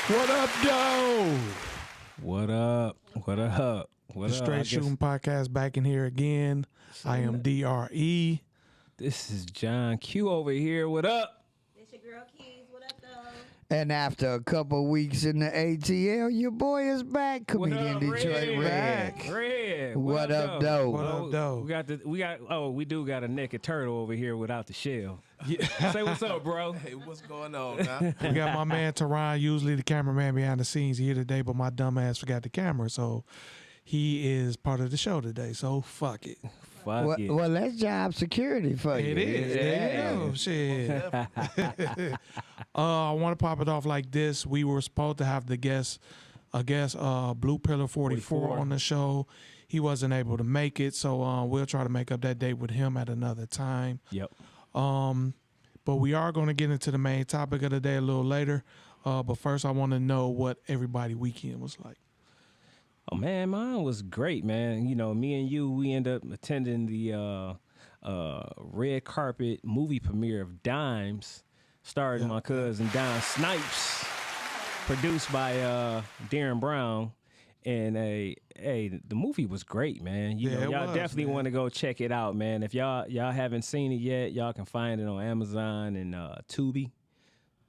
What up, though? What up? What up? What The Str8 Shooting podcast back in here again. I am DRE. This is John Q over here. What up? It's your girl Keys. What up, though? And after a couple weeks in the ATL, your boy is back. Comedian Detroit Red. Red. What up, though? What up, though? We do got a naked turtle over here without the shell. Yeah. Say what's up, bro. Hey, what's going on, man? We got my man Teron, usually the cameraman behind the scenes here today, but my dumb ass forgot the camera, so he is part of the show today. So fuck it. Fuck it. Well, that's job security for you. It is. There you go. Shit. I want to pop it off like this. We were supposed to have a guest, Blue Pillar 44 on the show. He wasn't able to make it, so we'll try to make up that date with him at another time. Yep. But we are going to get into the main topic of the day a little later. But first, I want to know what everybody weekend was like. Oh man, mine was great, man. You know, me and you, we end up attending the red carpet movie premiere of Dimes, starring my cousin Don Snipes, produced by Darren Brown. And the movie was great, man. You know, y'all definitely want to go check it out, man. If y'all haven't seen it yet, y'all can find it on Amazon and Tubi.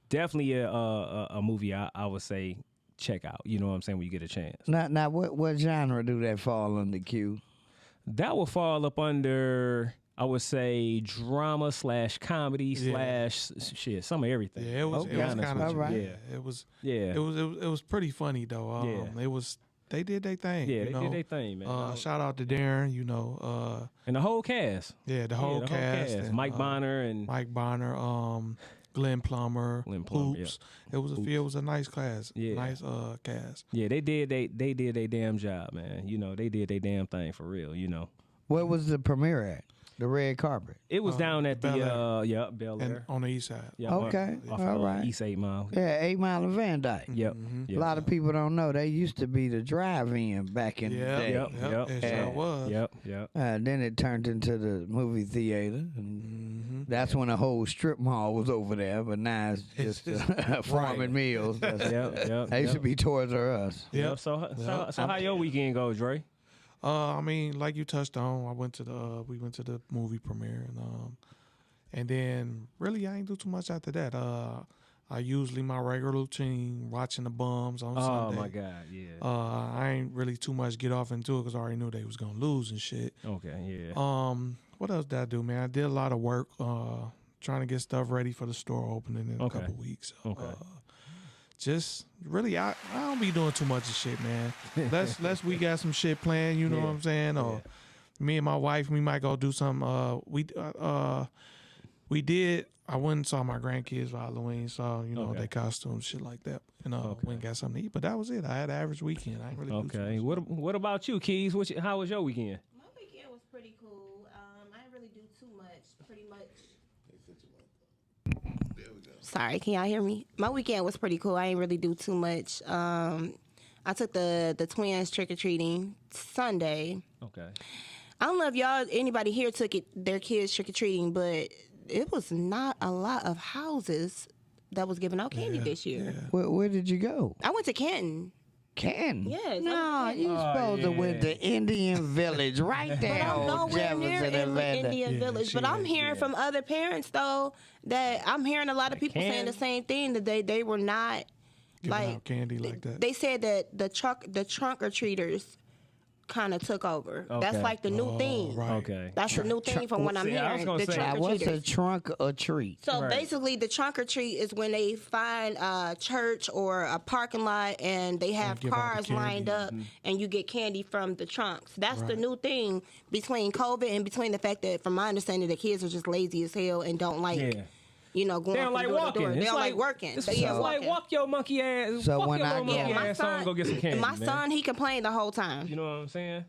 Definitely a movie I would say check out. You know what I'm saying, when you get a chance. Now, what genre do that fall under, Q? That would fall up under, I would say, drama / comedy / shit, some of everything. Yeah, it was kind of right. Yeah, it was pretty funny though. They did their thing. Yeah, they did their thing, man. Shout out to Darren, you know. And the whole cast. Yeah, the whole cast. And, Mike Bonner and Glenn Plummer, Hoops. Yeah. It was a nice class. Yeah. Nice cast. Yeah, they did their damn job, man. You know, they did their damn thing for real, you know. What was the premiere at? The red carpet? It was down at Bel the And Bel Air. on the east side. Yeah, Okay, off all right. East 8 Mile. Yeah, 8 Mile and Van Dyke. Yep. A lot of people don't know they used to be the drive-in back in the day. Yep. It sure was. Yep. Then it turned into the movie theater, and that's when the whole strip mall was over there. But now it's just Farming Mills. They used to be Toys R Us. Yep. So how your weekend go, Dre? I mean, like you touched on, we went to the movie premiere, and then really I ain't do too much after that. I usually my regular routine watching the Bums on Sunday. Oh my God, yeah. I ain't really too much get off into it because I already knew they was gonna lose and shit. Okay, yeah. What else did I do, man? I did a lot of work trying to get stuff ready for the store opening in a couple weeks. So, just really, I don't be doing too much of shit, man. Unless we got some shit planned, you know what I'm saying? Or me and my wife, we might go do some. We did. I went and saw my grandkids for Halloween, saw their costumes, shit like that. Went and got something to eat. But that was it. I had an average weekend. I ain't really do too much. What about you, Keys? How was your weekend? My weekend was pretty cool. I didn't really do too much. Pretty much. Sorry, can y'all hear me? My weekend was pretty cool. I didn't really do too much. I took the twins trick-or-treating Sunday. Okay. I don't know if anybody here took their kids trick-or-treating, but it was not a lot of houses that was giving out candy this year. Yeah. Where did you go? I went to Canton. Canton? Yes. No, you supposed to went to Indian Village right there. But I'm nowhere near Indian Village. But I'm hearing from other parents, though, that I'm hearing a lot of people saying the same thing, that they were not Giving out candy like that. They said that the trunk or treaters kind of took over. Okay. That's like the new thing. Right. Okay. That's the new thing from what I'm hearing. The trunk or What's a treaters. trunk or treat? So basically, the trunk or treat is when they find a church or a parking lot and they have give out the cars candy. lined up and you get candy from the trunks. That's the new thing between COVID and between the fact that, from my understanding, the kids are just lazy as hell and don't like, going they don't from like door to walking. door. They It's don't like like working. It's They like walk your monkey ass. So walk when your I little go- monkey my ass on and go get some candy. My man. son, he complained the whole time. You know what I'm saying?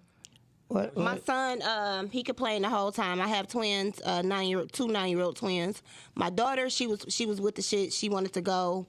What? My son, he complained the whole time. I have twins, two 9-year-old twins. My daughter, she was with the shit. She wanted to go,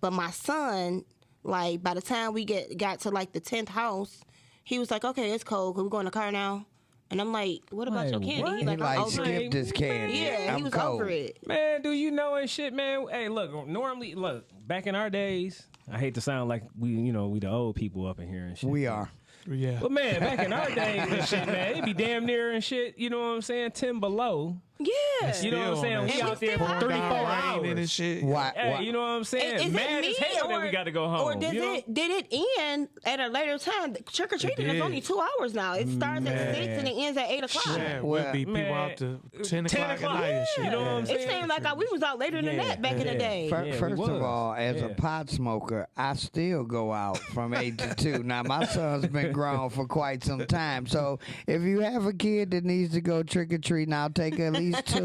but my son, like by the time we got to like the 10th house, he was like, "Okay, it's cold. We're going to the car now." And I'm like, "What about your candy?" what? He like, He "I'm like over it." skipped his candy. Yeah, I'm he was cold. over it. Man, do you know and shit, man? Hey, look, back in our days, I hate to sound like we the old people up in here and shit. We are. Yeah. But man, back in our days and shit, man, it'd be damn near and shit, you know what I'm saying, 10 below. Yeah. You know what I'm saying? We out there for 3-4 hours. And shit. Why? You know what I'm saying? Mad as hell that we got to go home. Or did it end at a later time? Trick or treating is only 2 hours now. It starts at 6 and it ends at 8 o'clock. Yeah, we'll be people out to 10 o'clock at night and shit. You know what I'm saying? It seemed like we was out later than that back in the day. First of all, as a pot smoker, I still go out from 8 to 2. Now, my son's been grown for quite some time. So if you have a kid that needs to go trick-or-treating, I'll take at least 2.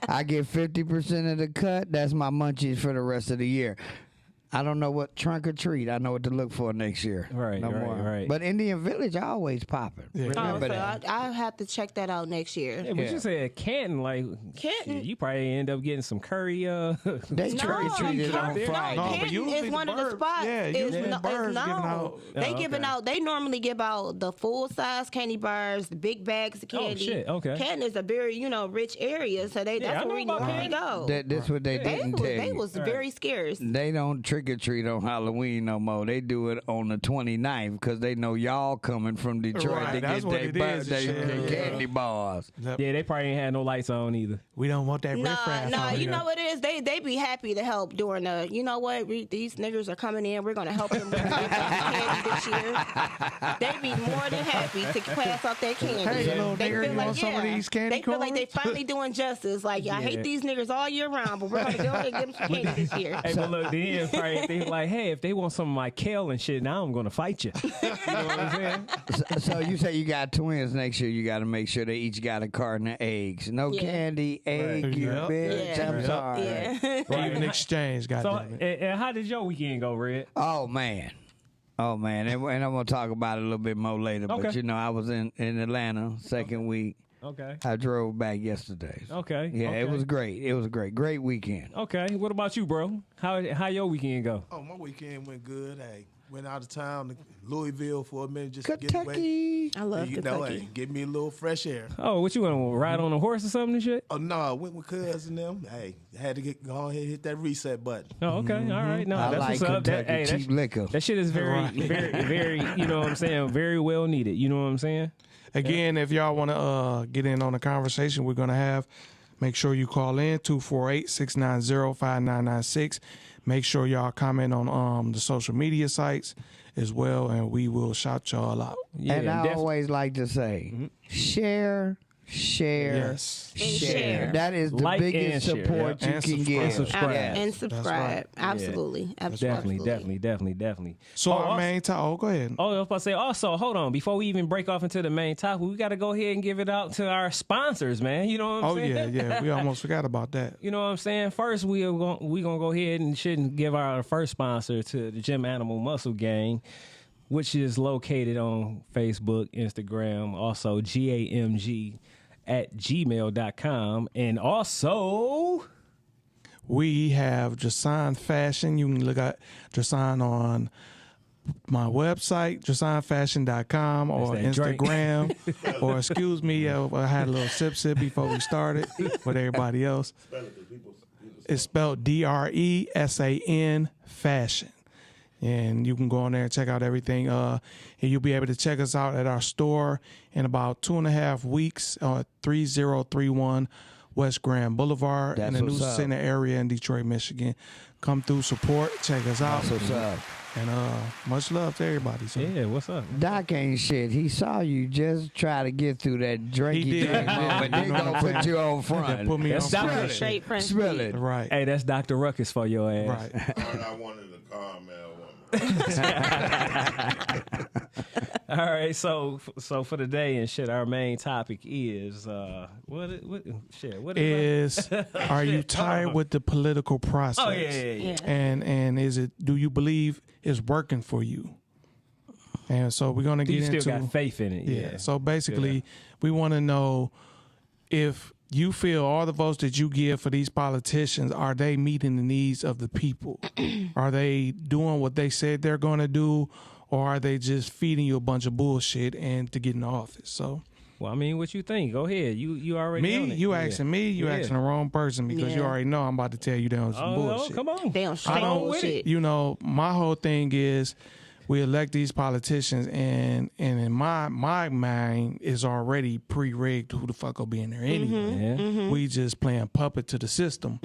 I get 50% of the cut. That's my munchies for the rest of the year. I don't know what trunk or treat. I know what to look for next year. Right. But Indian Village always popping. Yeah. Remember so that. I'll have to check that out next year. Yeah, but you said Canton, like Canton. shit, you probably end up getting some curry. They trick-or-treated on Friday. No, but Canton usually is one the of the birds- spots. yeah, usually the birds giving out- okay. They normally give out the full size candy bars, the big bags of candy. shit, okay. Canton is a very rich area, so that's I where know we about normally Canton. go. That's what they didn't tell They you. was very scarce. They don't trick-or-treat on Halloween no more. They do it on the 29th because they know y'all coming from Detroit Right, to that's get what their it is and shit. candy bars. Yeah, they probably ain't had no lights on either. We don't want that riffraff Nah, out you here. know what it is? They be happy to help during the, you know what, these niggas are coming in. We're going to help them with candy this year. They be more than happy to pass out their candy. Hey, little They nigger, feel you like, want some of these candy they feel like they corns? finally doing justice. Like, I hate these niggas all year round, but we're going to go and give them some candy this year. Hey, but look, then probably they like, hey, if they want some of my kale and shit, now I'm gonna fight you. You know what I'm saying? So you say you got twins next year. You got to make sure they each got a carton of eggs. No candy, egg, Right. you Yep. bitch. Yeah. I'm sorry. Yeah. Even exchange, So, goddamn it. and how did your weekend go, Red? Oh man. And I'm gonna talk about it a little bit more later. But Okay. I was in Atlanta second week. Okay. I drove back yesterday. Okay. Yeah, okay. it was great. It was a great weekend. Okay. What about you, bro? How your weekend go? Oh, my weekend went good. Hey, went out of town to Louisville for a minute just to get away. Kentucky. I love You know, Kentucky. hey, give me a little fresh air. Oh, what you gonna ride on a horse or something and shit? Oh no, I went with cuz and them. Hey, had to go ahead and hit that reset button. Oh, okay. All right. No, I that's like what's up. Kentucky cheap liquor. That shit is very, very, you know what I'm saying? Very well needed. You know what I'm saying? Again, if y'all want to get in on the conversation we're going to have, make sure you call in 248-690-5996. Make sure y'all comment on the social media sites as well, and we will shout y'all out. Yeah, And I definitely. always like to say, share, Yes. share. That is the Like biggest and share, support yeah. you And can subscribe. give. Subscribe. Yes. And subscribe. right. Absolutely. Absolutely. Definitely. So our also- main topic. Oh, go ahead. Oh, I was about to say, also, hold on. Before we even break off into the main topic, we got to go ahead and give it out to our sponsors, man. You know what I'm Oh, saying? yeah. We almost forgot about that. You know what I'm saying? First, we gonna go ahead and shouldn't give our first sponsor to the Gym Animal Muscle Gang, which is located on Facebook, Instagram, also GAMG@gmail.com. And also, We have Jason Fashion. You can look at Jason on my website, jasonfashion.com, or That's that drink. Instagram. Or excuse me, I had a little sip before we started with everybody else. It's spelled DRESAN Fashion. And you can go on there and check out everything. And you'll be able to check us out at our store in about 2.5 weeks, 3031 West Grand Boulevard in the New what's up. Center area in Detroit, Michigan. Come through, support, check us out. That's what's up. And much love to everybody. So. yeah, what's up? Doc ain't shit. He saw you just try to get through that drinky He did. drink moment. They You know what gonna I'm put saying? you on That front. put me That's on Dr. front. Straight French Smell beat. it. Right. Hey, that's Dr. Ruckus for your ass. Right. I wanted a caramel one. All right, so for the day and shit, our main topic is what is Are you tired with the political process? Oh yeah. And is it? Do you believe it's working for you? And so we're gonna Do get you still into got faith in it? yeah. So basically, we want to know if you feel all the votes that you give for these politicians, are they meeting the needs of the people? Are they doing what they said they're going to do, or are they just feeding you a bunch of bullshit and to get in office? So Well, I mean, what you think? Go ahead. You already Me? on it. You asking me? You asking the wrong person because you Yeah. already know I'm about to tell you that was some bullshit. Oh, come on. They on straight bullshit. You know, my whole thing is we elect these politicians, and in my mind is already pre-rigged who the fuck will be in there anyway. Yeah. We just playing puppet to the system.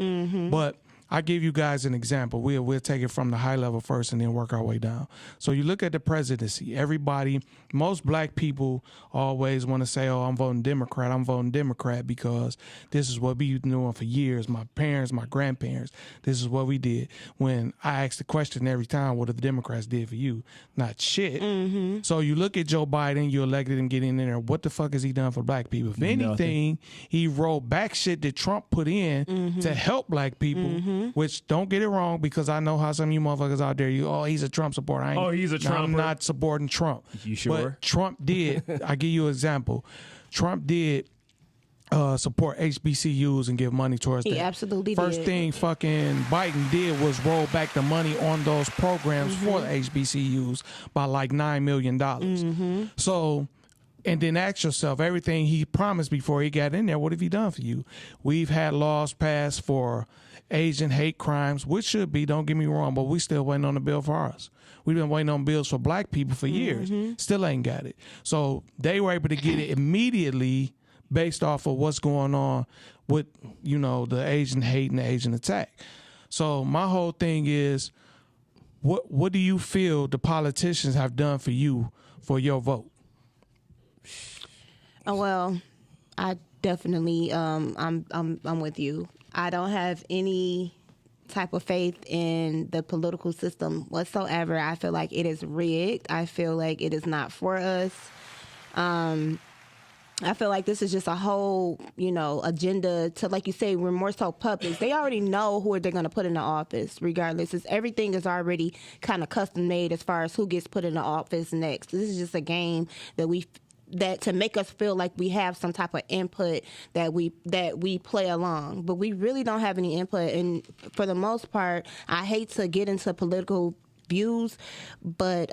But I give you guys an example. We'll take it from the high level first and then work our way down. So you look at the presidency. Everybody, most black people always want to say, "Oh, I'm voting Democrat. I'm voting Democrat because this is what we've been doing for years. My parents, my grandparents, this is what we did." When I ask the question every time, "What have the Democrats did for you?" Not shit. So you look at Joe Biden. You elected him, getting in there. What the fuck has he done for black people? If anything, he rolled back shit that Trump put in to help black people. Which, don't get it wrong, because I know how some of you motherfuckers out there, he's a Trump supporter. He's a Trumper. I'm not supporting Trump. You sure? But Trump did. I give you an example. Trump did support HBCUs and give money towards He that. absolutely First did. thing fucking Biden did was roll back the money on those programs for the HBCUs by like $9 million. So... And then ask yourself, everything he promised before he got in there, what have he done for you? We've had laws passed for Asian hate crimes, which should be, don't get me wrong, but we still waiting on the bill for us. We've been waiting on bills for black people for years. Still ain't got it. So they were able to get it immediately based off of what's going on with, the Asian hate and the Asian attack. So my whole thing is, what do you feel the politicians have done for you for your vote? Oh, well, I definitely I'm with you. I don't have any type of faith in the political system whatsoever. I feel like it is rigged. I feel like it is not for us. I feel like this is just a whole, agenda to, like you say, we're more so puppets. They already know who they're going to put in the office, regardless. Everything is already kind of custom made as far as who gets put in the office next. This is just a game that to make us feel like we have some type of input that we play along, but we really don't have any input. And for the most part, I hate to get into political views, but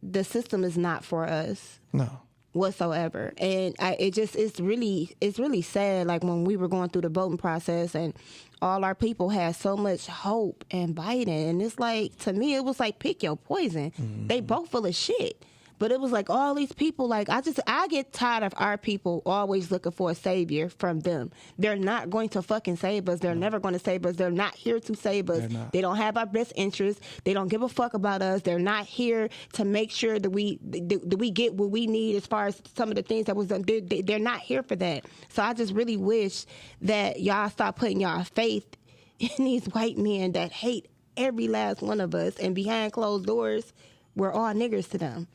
the system is not for us. No. Whatsoever. And it's really sad. Like when we were going through the voting process and all our people had so much hope in Biden, and it's like, to me, it was like, pick your poison. They both full of shit. But it was like all these people, like, I get tired of our people always looking for a savior from them. They're not going to fucking save us. They're never going to save us. They're not here to save us. They don't have our best interests. They don't give a fuck about us. They're not here to make sure that we get what we need as far as some of the things that was done. They're not here for that. So I just really wish that y'all stop putting y'all faith in these white men that hate every last one of us, and behind closed doors, we're all niggers to them.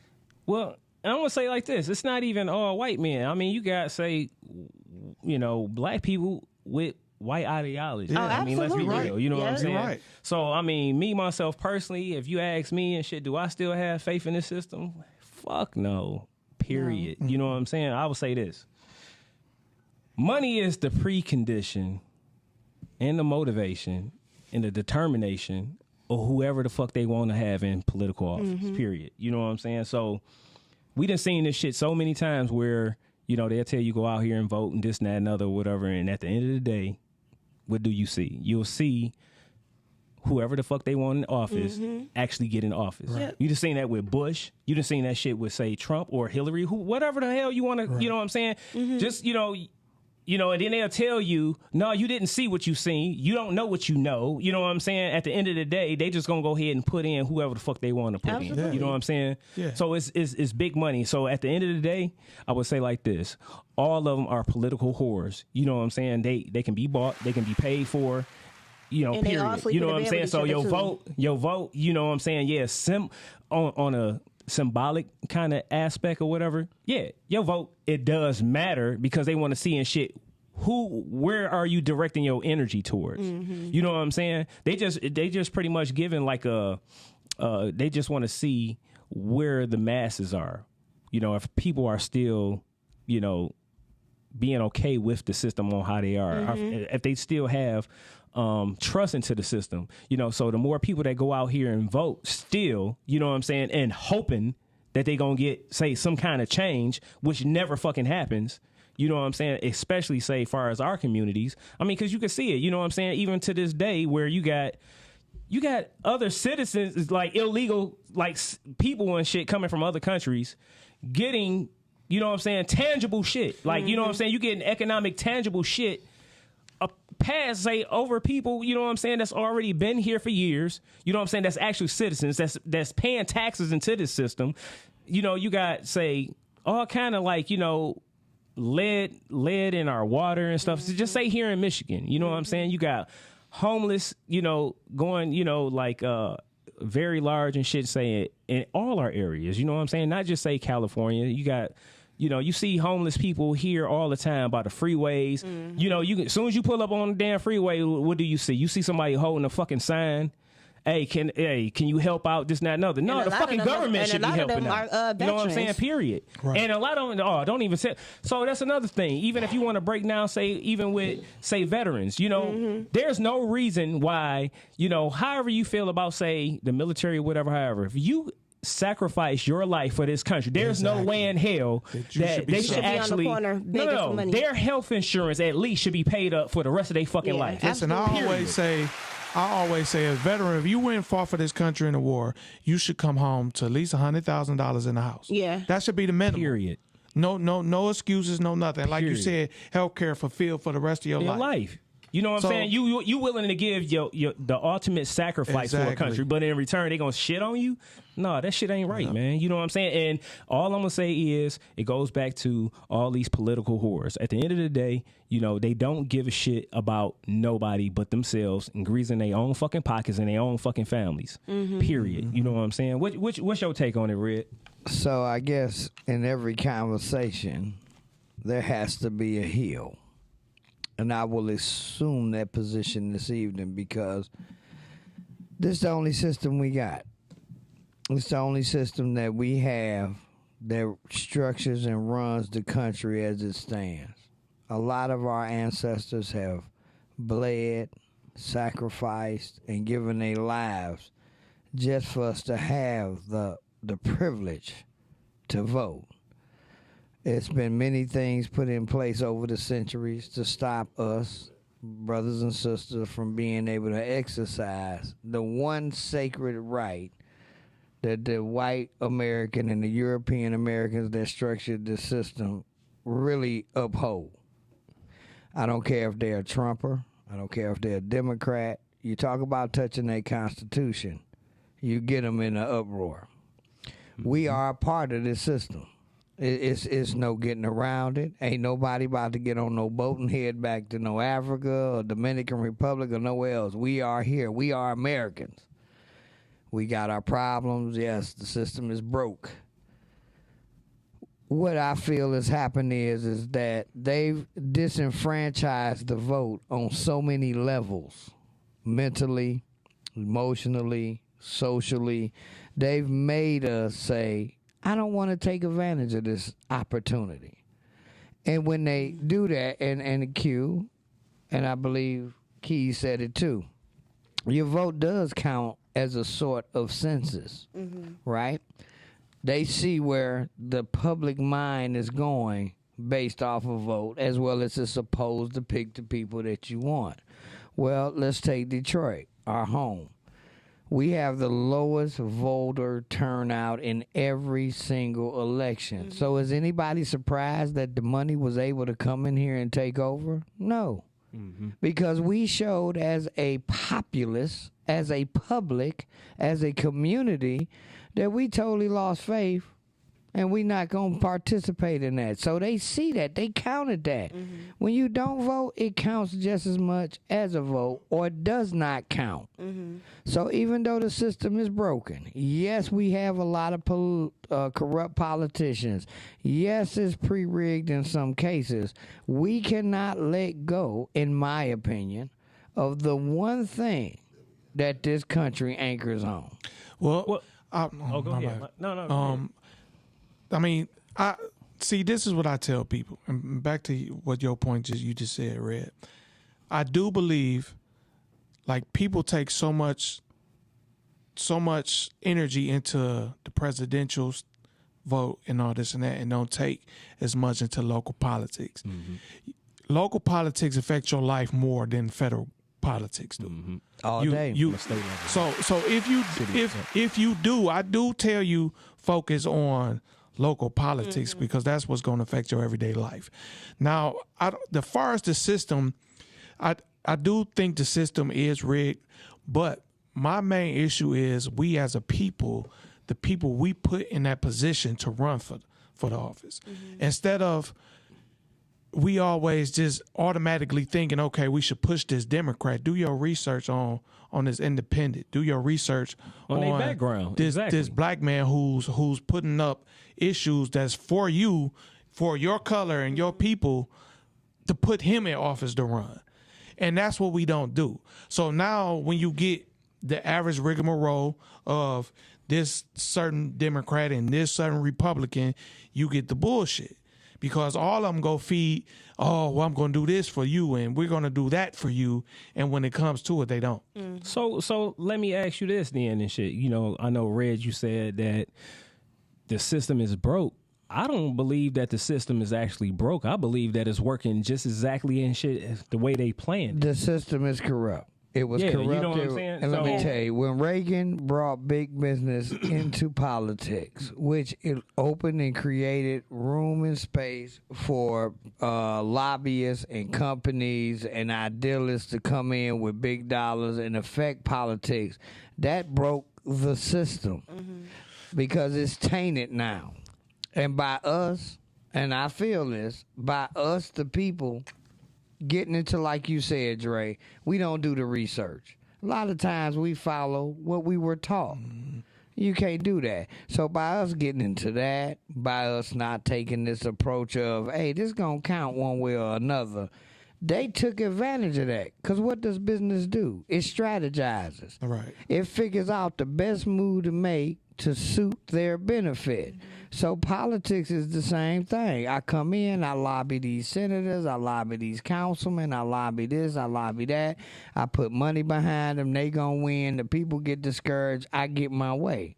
Well, I'm going to say like this. It's not even all white men. I mean, you got to say, black people with white ideology. Yeah. I mean, let's be absolutely. real. You know what I'm saying? You're right. So, I mean, me, myself, personally, if you ask me and shit, do I still have faith in this system? Fuck no. Period. You know what I'm saying? I would say this. Money is the precondition and the motivation and the determination or whoever the fuck they want to have in political office, period. You know what I'm saying? So we done seen this shit so many times where, they'll tell you go out here and vote and this and that and other, whatever. And at the end of the day, what do you see? You'll see whoever the fuck they want in office actually get in office. Right. You just seen that with Bush. You just seen that shit with, say, Trump or Hillary, whatever the hell you want to, you know what I'm saying? Just, and then they'll tell you, no, you didn't see what you seen. You don't know what you know. You know what I'm saying? At the end of the day, they just going to go ahead and put in whoever the fuck they want to put in. You know what I'm saying? Yeah. So it's big money. So at the end of the day, I would say like this. All of them are political whores. You know what I'm saying? They can be bought. They can be paid for. And Period. You know what I'm saying? So your vote, you know what I'm saying? Yeah, on a symbolic kind of aspect or whatever, yeah, your vote, it does matter because they want to see and shit. Where are you directing your energy towards? You know what I'm saying? They just pretty much giving like they just want to see where the masses are. If people are still, being okay with the system on how they are, if they still have trust into the system, so the more people that go out here and vote still, you know what I'm saying, and hoping that they gonna get, say, some kind of change, which never fucking happens. You know what I'm saying? Especially, say, far as our communities. I mean, because you can see it. You know what I'm saying? Even to this day, where you got other citizens, like illegal, like people and shit coming from other countries, getting, you know what I'm saying, tangible shit. Like, you know what I'm saying? You getting economic, tangible shit pass, say, over people, you know what I'm saying, that's already been here for years. You know what I'm saying? That's actual citizens that's paying taxes into this system. You know, you got, say, all kind of like, you know, lead in our water and stuff. So just say here in Michigan, you know what I'm saying? You got homeless, you know, going, you know, like very large and shit, say, in all our areas. You know what I'm saying? Not just, say, California. You got, you know, you see homeless people here all the time by the freeways. You know, as soon as you pull up on the damn freeway, what do you see? You see somebody holding a fucking sign. Hey, can you help out? This, that, and other. No, the fucking government should be helping out. You know what I'm saying? Period. Right. And a lot of them, don't even say. So that's another thing. Even if you want to break down, say, even with, say, veterans, you know, there's no reason why, you know, however you feel about, say, the military or whatever, however, if you sacrifice your life for this country, there's no way in hell that they should actually on the corner begging for money. Their health insurance at least should be paid up for the rest of their fucking life. Listen, I always say, as a veteran, if you went far for this country in the war, you should come home to at least $100,000 in the house. Yeah, that should be the minimum. Period. No excuses, no nothing. Like you said, healthcare fulfilled for the rest of your life. You know what I'm saying? You willing to give the ultimate sacrifice for a country, but in return they gonna shit on you? No, that shit ain't right, man. You know what I'm saying? And all I'm gonna say is it goes back to all these political whores. At the end of the day, you know, they don't give a shit about nobody but themselves and greasing their own fucking pockets and their own fucking families. Period. You know what I'm saying? What's your take on it, Red? So I guess in every conversation there has to be a heel. And I will assume that position this evening because this is the only system we got. It's the only system that we have that structures and runs the country as it stands. A lot of our ancestors have bled, sacrificed, and given their lives just for us to have the privilege to vote. It's been many things put in place over the centuries to stop us, brothers and sisters, from being able to exercise the one sacred right that the white American and the European Americans that structured the system really uphold. I don't care if they're a Trumper. I don't care if they're a Democrat. You talk about touching their Constitution, you get them in an uproar. We are a part of this system. It's no getting around it. Ain't nobody about to get on no boat and head back to no Africa or Dominican Republic or nowhere else. We are here. We are Americans. We got our problems. Yes, the system is broke. What I feel has happened is that they've disenfranchised the vote on so many levels, mentally, emotionally, socially. They've made us say, I don't want to take advantage of this opportunity. And when they do that, and the Q, and I believe Key said it too, your vote does count as a sort of census, right? They see where the public mind is going based off a vote, as well as it's supposed to pick the people that you want. Well, let's take Detroit, our home. We have the lowest voter turnout in every single election. So is anybody surprised that the money was able to come in here and take over? No. Because we showed as a populace, as a public, as a community, that we totally lost faith and we not going to participate in that. So they see that. They counted that. When you don't vote, it counts just as much as a vote or does not count. So even though the system is broken, yes, we have a lot of corrupt politicians. Yes, it's pre-rigged in some cases. We cannot let go, in my opinion, of the one thing that this country anchors on. Well, go ahead. No. I mean, this is what I tell people, and back to what your point you just said, Red. I do believe, like, people take so much energy into the presidential vote and all this and that, and don't take as much into local politics. Local politics affect your life more than federal politics do. All day. So if you do, I do tell you focus on local politics because that's what's going to affect your everyday life. Now, as far as the system, I do think the system is rigged, but my main issue is we as a people, the people we put in that position to run for the office, instead of we always just automatically thinking, okay, we should push this Democrat. Do your research on this independent. Do your research on their background. This black man who's putting up issues that's for you, for your color and your people, to put him in office to run. And that's what we don't do. So now when you get the average rigmarole of this certain Democrat and this certain Republican, you get the bullshit. Because all of them go feed, oh, well, I'm going to do this for you and we're going to do that for you. And when it comes to it, they don't. So let me ask you this then and shit. You know, I know, Reg, you said that the system is broke. I don't believe that the system is actually broke. I believe that it's working just exactly in shit the way they planned. The system is corrupt. It was corrupted. You know what I'm saying? And let me tell you, when Reagan brought big business into politics, which it opened and created room and space for lobbyists and companies and idealists to come in with big dollars and affect politics, that broke the system because it's tainted now. And by us, and I feel this, by us, the people, getting into, like you said, Dre, we don't do the research. A lot of times we follow what we were taught. You can't do that. So by us getting into that, by us not taking this approach of, hey, this going to count one way or another, they took advantage of that. Because what does business do? It strategizes. Right. It figures out the best move to make to suit their benefit. So politics is the same thing. I come in, I lobby these senators, I lobby these councilmen, I lobby this, I lobby that. I put money behind them, they gonna win. The people get discouraged, I get my way.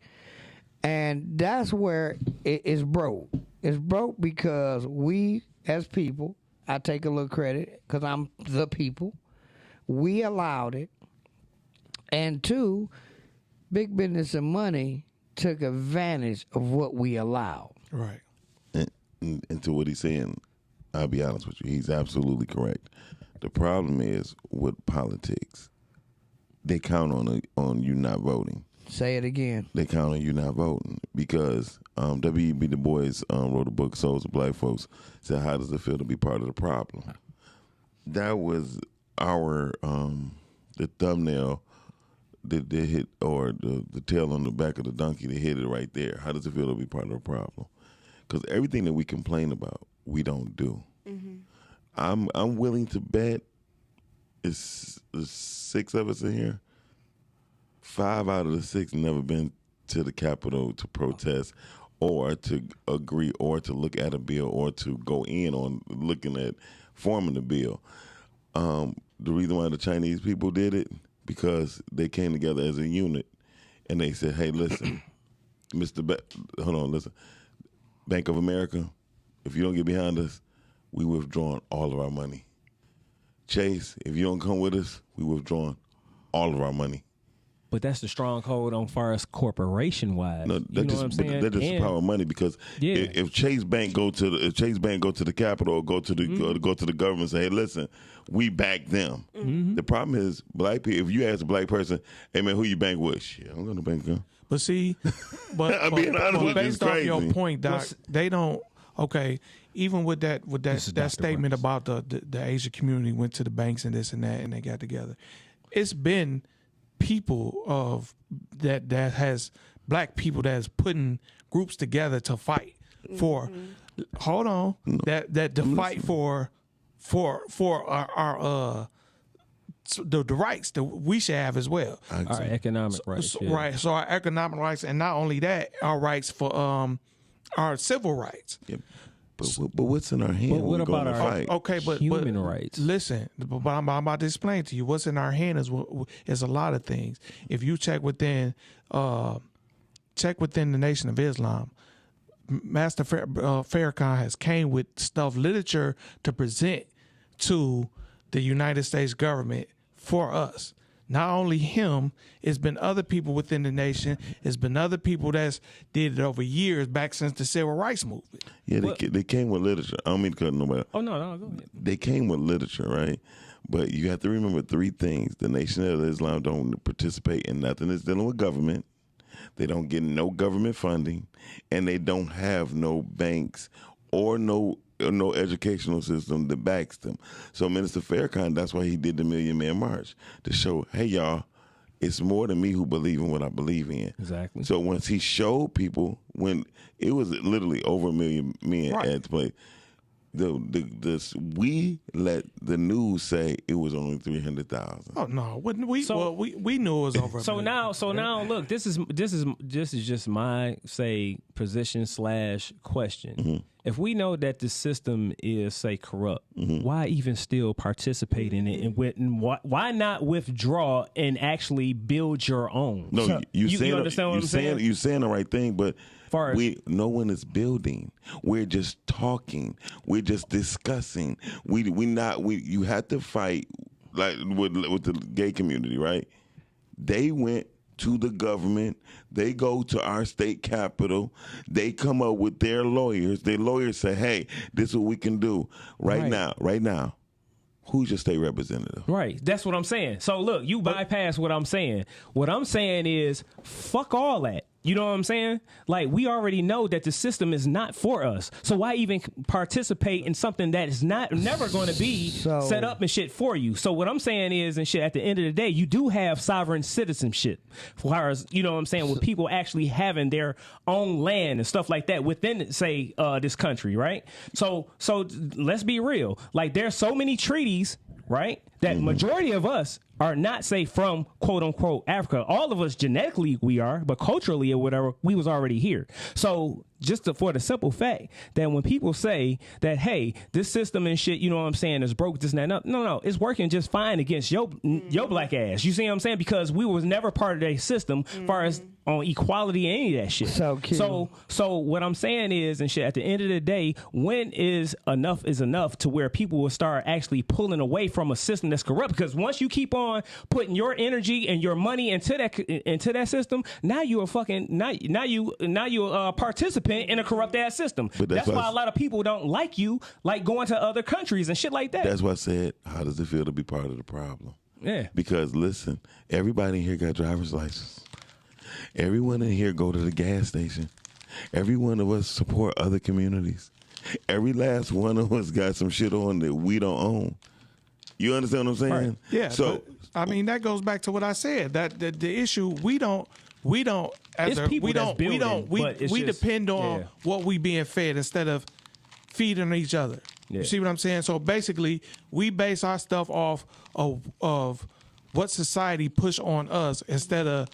And that's where it is broke. It's broke because we, as people, I take a little credit because I'm the people, we allowed it. And two, big business and money took advantage of what we allowed. Right. And to what he's saying, I'll be honest with you, he's absolutely correct. The problem is with politics, they count on you not voting. Say it again. They count on you not voting because W.E.B. Du Bois wrote a book, Souls of Black Folks, said, how does it feel to be part of the problem? That was our, the thumbnail that they hit, or the tail on the back of the donkey, they hit it right there. How does it feel to be part of the problem? Because everything that we complain about, we don't do. I'm willing to bet it's 6 of us in here. 5 out of the 6 never been to the Capitol to protest or to agree or to look at a bill or to go in on looking at forming the bill. The reason why the Chinese people did it, because they came together as a unit and they said, hey, listen, listen, Bank of America, if you don't get behind us, we withdrawing all of our money. Chase, if you don't come with us, we withdrawing all of our money. But that's the stronghold on far as corporation wise. No, that's just the power of money. Because if Chase Bank go to the Capitol or go to the government and say, hey, listen, we back them. The problem is black people. If you ask a black person, hey man, who you bank with? Shit, I'm gonna bank them. But see, I'm being honest with you, based off your point, Doc, they don't. Okay, even with that statement about the Asian community went to the banks and this and that and they got together. It's been people of that has black people that's putting groups together to fight for. Hold on, that to fight for our the rights that we should have as well. Our economic rights. Right. So our economic rights, and not only that, our rights for our civil rights. Yeah. But what's in our hand? But what about our fight? Okay, but human rights? Listen, but I'm about to explain to you what's in our hand is a lot of things. If you check within the Nation of Islam, Master Farrakhan has came with stuff, literature to present to the United States government for us. Not only him, it's been other people within the nation. It's been other people that's did it over years, back since the civil rights movement. Yeah, they came with literature. I don't mean to cut nobody. Oh, no, go ahead. They came with literature, right? But you have to remember three things. The Nation of Islam don't participate in nothing that's dealing with government. They don't get no government funding, and they don't have no banks or no educational system that backs them. So Minister Farrakhan, that's why he did the Million Man March, to show, hey, y'all, it's more than me who believe in what I believe in. Exactly. So once he showed people, when it was literally over 1 million men at the place, we let the news say it was only 300,000. Oh no, we knew it was over. So now, look, this is just my position / question. Mm-hmm. If we know that the system is corrupt, why even still participate in it? And why not withdraw and actually build your own? No, you understand what I'm saying? You're saying the right thing, but Far as, no one is building. We're just talking. We're just discussing. You have to fight like with the gay community, right? They went to the government. They go to our state capitol. They come up with their lawyers. Their lawyers say, "Hey, this is what we can do right now." Who's your state representative? Right. That's what I'm saying. So look, you bypass what I'm saying. What I'm saying is fuck all that. You know what I'm saying? Like, we already know that the system is not for us. So why even participate in something that is never going to be set up and shit for you? So what I'm saying is, and shit, at the end of the day, you do have sovereign citizenship. As you know what I'm saying, with people actually having their own land and stuff like that within, say, this country, right? So let's be real. Like, there's so many treaties, right, that majority of us are not, say, from quote unquote Africa. All of us genetically we are, but culturally or whatever, we was already here. So just for the simple fact that when people say that, hey, this system and shit, you know what I'm saying, is broke, this and that, no, it's working just fine against your black ass. You see what I'm saying? Because we was never part of that system as far as on equality and any of that shit. So cute. So what I'm saying is, and shit, at the end of the day, when is enough to where people will start actually pulling away from a system that's corrupt? Because once you keep on putting your energy and your money into that system, now you are fucking now you a participant in a corrupt ass system. But that's why a lot of people don't like you, like going to other countries and shit like that. That's why I said, how does it feel to be part of the problem? Yeah. Because listen, everybody in here got driver's license. Everyone in here go to the gas station. Every one of us support other communities. Every last one of us got some shit on that we don't own. You understand what I'm saying? Right. Yeah. So I mean, that goes back to what I said. That the issue we don't depend on what we being fed instead of feeding each other. Yeah. You see what I'm saying? So basically, we base our stuff off of what society push on us instead of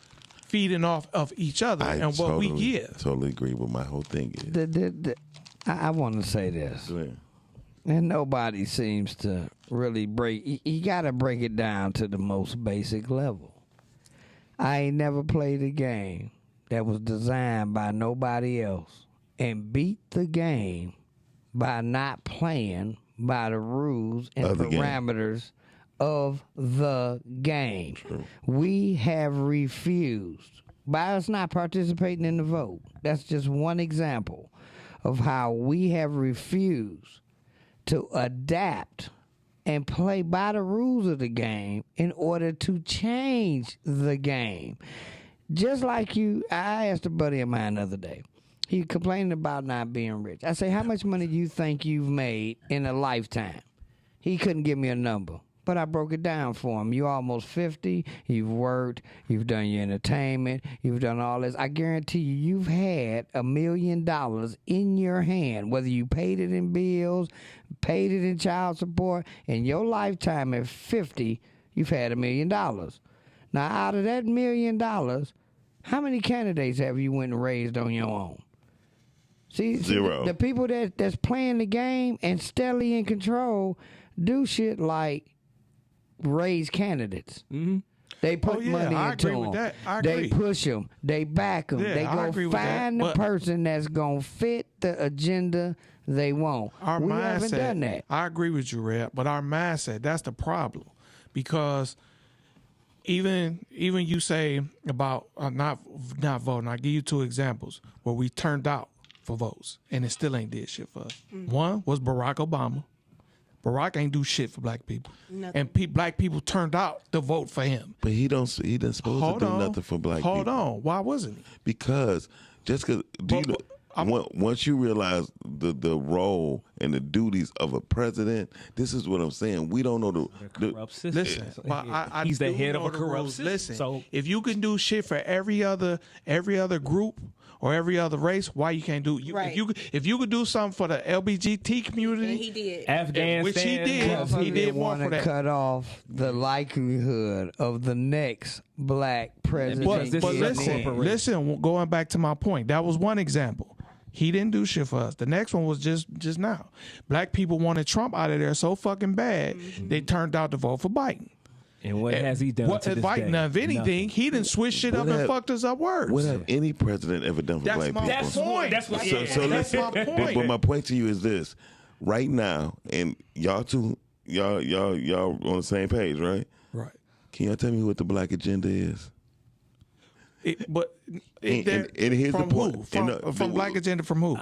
feeding off of each other and what we give. Totally agree with my whole thing. Is. I want to say this. Yeah. And nobody seems to really you got to break it down to the most basic level. I ain't never played a game that was designed by nobody else and beat the game by not playing by the rules and parameters of the game. True. We have refused by us not participating in the vote. That's just one example of how we have refused to adapt and play by the rules of the game in order to change the game. Just like I asked a buddy of mine the other day. He complained about not being rich. I say, how much money do you think you've made in a lifetime? He couldn't give me a number, but I broke it down for him. You're almost 50. You've worked. You've done your entertainment. You've done all this. I guarantee you've had $1 million in your hand, whether you paid it in bills, paid it in child support. In your lifetime at 50, you've had $1 million. Now, out of that $1 million, how many candidates have you went and raised on your own? See, Zero. The people that's playing the game and steadily in control do shit like raise candidates. Mm-hmm. They put money I into agree with them. that. I They agree. push them. They back them. Yeah, they I agree go with that, find the but- person that's going to fit the agenda they want. Our we mindset, haven't done that. I agree with you, Red, but our mindset, that's the problem. Because even you say about not voting, I'll give you 2 examples where we turned out for votes and it still ain't did shit for us. One was Barack Obama. Barack ain't do shit for black people. Nothing. And black people turned out to vote for him. But he didn't supposed to do nothing for black people. Hold on. Why wasn't he? Because just because once you realize the role and the duties of a president, this is what I'm saying. We don't know the corrupt system. Listen, but I He's the do head of know a the corrupt rules. system. Listen, So if you can do shit for every other group or every other race, why you can't do? Right. If you could do something for the LGBT community, And he did. Afghanistan, which he did, he did more want for to that. cut off the likelihood of the next black president. Because this But is a listen, corporation. going back to my point, that was one example. He didn't do shit for us. The next one was just now. Black people wanted Trump out of there so fucking bad, they turned out to vote for Biden. And what has he done What to this Biden? day? Now, if anything, Nothing. he didn't switch shit up What and have- fucked us up worse. what have any president ever done for That's black my people? That's point. That's what. So, Yeah. so That's listen, my point. But my point to you is this: right now, and y'all two, y'all on the same page, right? Right. Can y'all tell me what the black agenda is? And here's the from point. Who? From Black Agenda from who?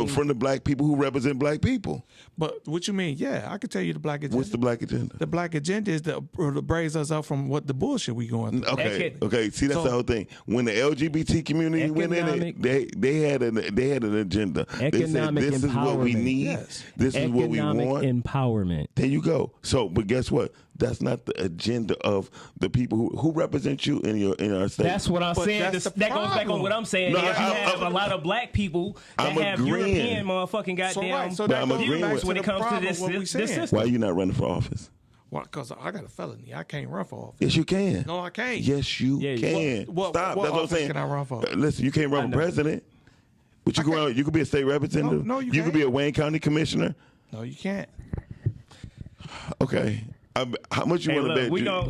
From the black people who represent black people. But what you mean? Yeah, I can tell you the Black Agenda. What's the black agenda? The Black Agenda is to braise us up from what the bullshit we going through. Okay. See, that's the whole thing. When the LGBT community went in it, they had an agenda. They said, Economic "This is what we empowerment. need. Yes. This is what we Economic want." empowerment. There you go. So, but guess what? That's not the agenda of the people who represent you in our state. That's what I'm But saying. that's the That goes back on problem. what I'm saying. No, Is you have I'm- a lot of black people that I'm have agreeing. European motherfucking goddamn So But that I'm goes agreeing back with- to when the it comes to problem this what we saying. system. Why are you not running for office? Well, because I got a felony. I can't run for office. Yes, you can. No, I can't. Yes, you Yeah, can. what Stop. That's what I'm office saying. can I run for? Listen, you can't run for president, but you can run. You could be a state representative. No, you could can't. be a Wayne County commissioner. No, you can't. Okay. How much you Hey, want to look, bet? we gonna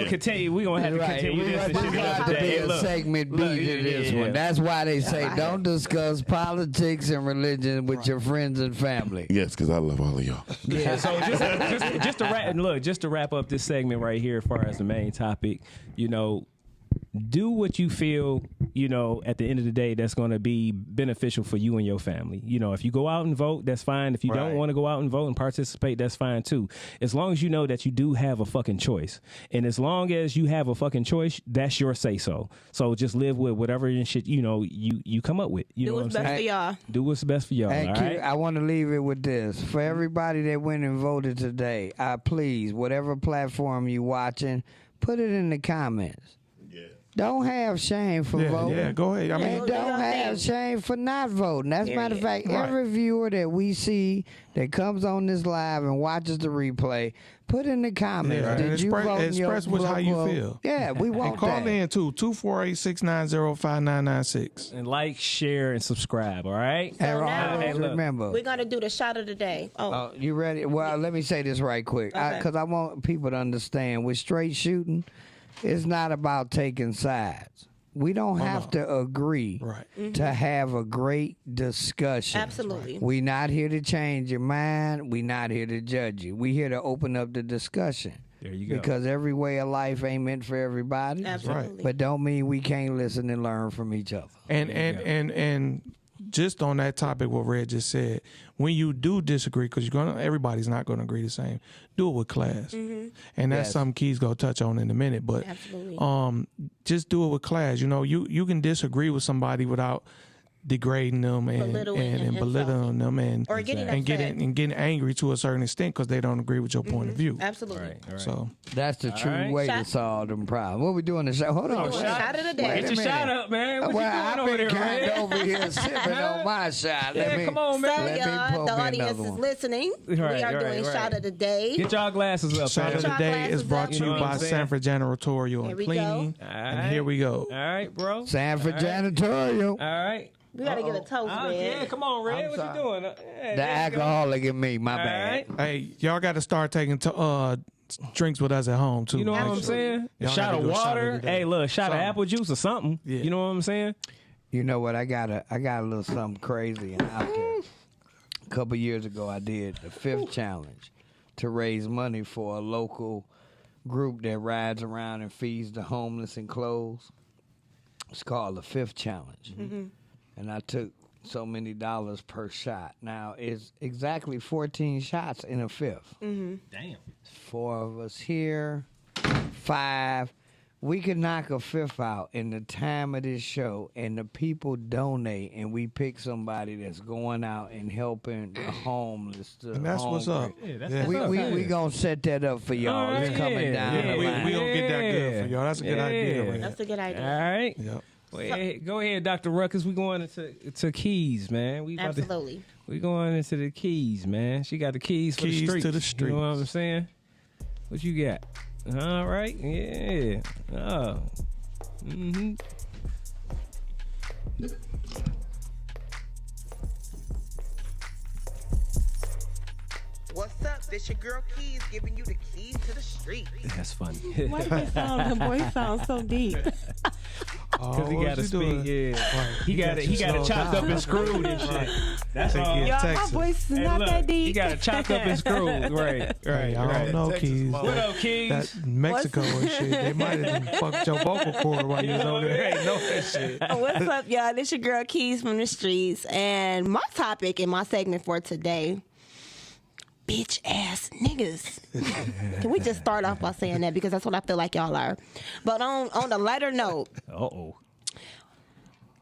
Yeah. continue. We gonna have to continue this and We shit got another to be day. Hey, a look. segment B Look, to this yeah. one. That's why they say don't discuss politics and religion with your friends and family. Yes, because I love all of y'all. Yeah, so just to wrap up this segment right here, as far as the main topic, do what you feel, at the end of the day, that's going to be beneficial for you and your family. If you go out and vote, that's fine. If you don't want to go out and vote and participate, that's fine too. As long as you know that you do have a fucking choice. And as long as you have a fucking choice, that's your say so. So just live with whatever and shit, you come up with. You Do know what's what I'm best saying? for y'all. Do what's best for y'all. And All Q, right? I want to leave it with this. For everybody that went and voted today, please, whatever platform you watching, put it in the comments. Don't have shame for voting. Yeah, go ahead. I mean, And don't have shame for not voting. That's matter of fact, Right. every viewer that we see that comes on this live and watches the replay, put in the comments. Yeah, Did and you vote in your express with how you local- feel. Yeah, we want and call that. in too, 248-690-5996. And like, share, and subscribe, all right? And now- always Hey, look. remember. We're gonna do the shot of the day. Oh, You ready? Well, let me say this right quick, Okay. because I want people to understand. With straight shooting, it's not about taking sides. We don't have to agree Right. to have a great discussion. absolutely. We not here to change your mind. We not here to judge you. We here to open up the discussion. There you go. Because every way of life ain't meant for everybody. Absolutely. But don't mean we can't listen and learn from each other. And just on that topic, what Red just said, when you do disagree, because everybody's not gonna agree the same. Do it with class, and that's Yes. something Key's gonna touch on in a minute. But Absolutely. just do it with class. You can disagree with somebody without degrading them and Belittling belittling them and Or getting upset. getting angry to a certain extent because they don't agree with your point of view. Absolutely. All right. So That's the true right. way to Shot. solve them problems. What we doing the show? Hold on. Doing shot of the day. Wait Get a your shot minute. up, man. What Well, you I've doing over been there, kind man? of over here sipping on my shot. Yeah, come on, So, man. Let me y'all, pull the me audience another is one. listening. We Right, are doing right. shot of the day. Get y'all glasses up, Shot man. of the Shot day glasses is brought up. to You you know by what I'm saying? Sanford Janitorial There and we Cleaning. All And right. here we go. All right, bro. Sanford All right. Janitorial. All right. We gotta get a toast, Oh, Red. yeah, come on, Red. I'm What sorry. you doing? Yeah, The there you go. alcoholic in me, my All bad. right. Hey, y'all got to start taking drinks with us at home too. You know what I'm Actually. saying? A Y'all shot gotta of do a shot water. every day. Hey, look, shot of Something. apple juice or something. Yeah. You know what I'm saying? You know what? I got a little something crazy and out there. A couple years ago, I did the 5th challenge to raise money for a local group that rides around and feeds the homeless and clothes. It's called the 5th challenge, and I took so many dollars per shot. Now it's exactly 14 shots in a 5th. Damn. 4 of us here, 5. We could knock a 5th out in the time of this show, and the people donate, and we pick somebody that's going out and helping the homeless. And that's what's up. Yeah, that's Yeah. what's up. We gonna set that up for y'all. All right, It's coming down yeah, the We line. gonna get that good for y'all. That's a good idea, Yeah. right? That's a good All idea. right. Yep. Well, go ahead, Dr. Ruckus. We going to Keys, man. We about to- Absolutely. we going into the Keys, man. She got the keys for Keys the streets. to the You know what I'm streets. saying? What you got? All right. Yeah. Oh. Mm-hmm. What's up? This your girl Keys giving you the keys to the street. That's funny. Why do the voice sound so deep? Because he what got to you speak. doing? Yeah. Right. He got it. you He got it slowed chopped down. up and screwed and shit. That's Take all. it. Y'all, my Texas. voice is Hey, not look, that deep. he got it chopped up and screwed. Right. Hey, I don't know, Texas Keys. mother. What up, Keys? That Mexico and shit. They might have fucked your vocal cord while you was over there. Ain't know that shit. What's up, y'all? This your girl Keys from the streets, and my topic in my segment for today: bitch ass niggas. Can we just start off by saying that, because that's what I feel like y'all are. But on the lighter note, Uh-oh.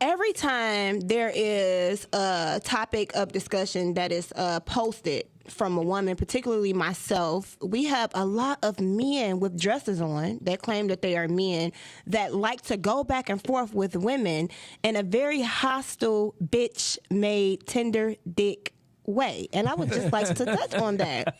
every time there is a topic of discussion that is posted from a woman, particularly myself, we have a lot of men with dresses on that claim that they are men that like to go back and forth with women in a very hostile, bitch-made, tender dick way. And I would just like to touch on that.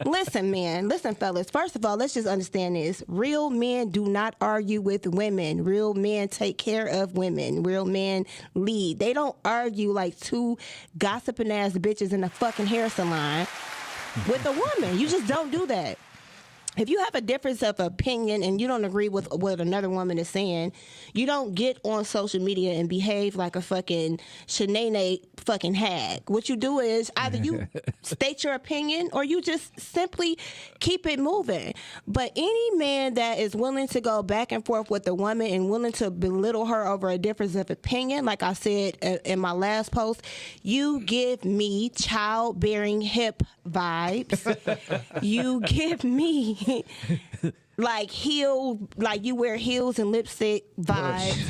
Listen, man. Listen, fellas. First of all, let's just understand this. Real men do not argue with women. Real men take care of women. Real men lead. They don't argue like two gossiping ass bitches in a fucking hair salon with a woman. You just don't do that. If you have a difference of opinion and you don't agree with what another woman is saying, you don't get on social media and behave like a fucking shenane fucking hag. What you do is either you state your opinion or you just simply keep it moving. But any man that is willing to go back and forth with a woman and willing to belittle her over a difference of opinion, like I said in my last post, you give me childbearing hip vibes. You give me like you wear heels and lipstick vibes,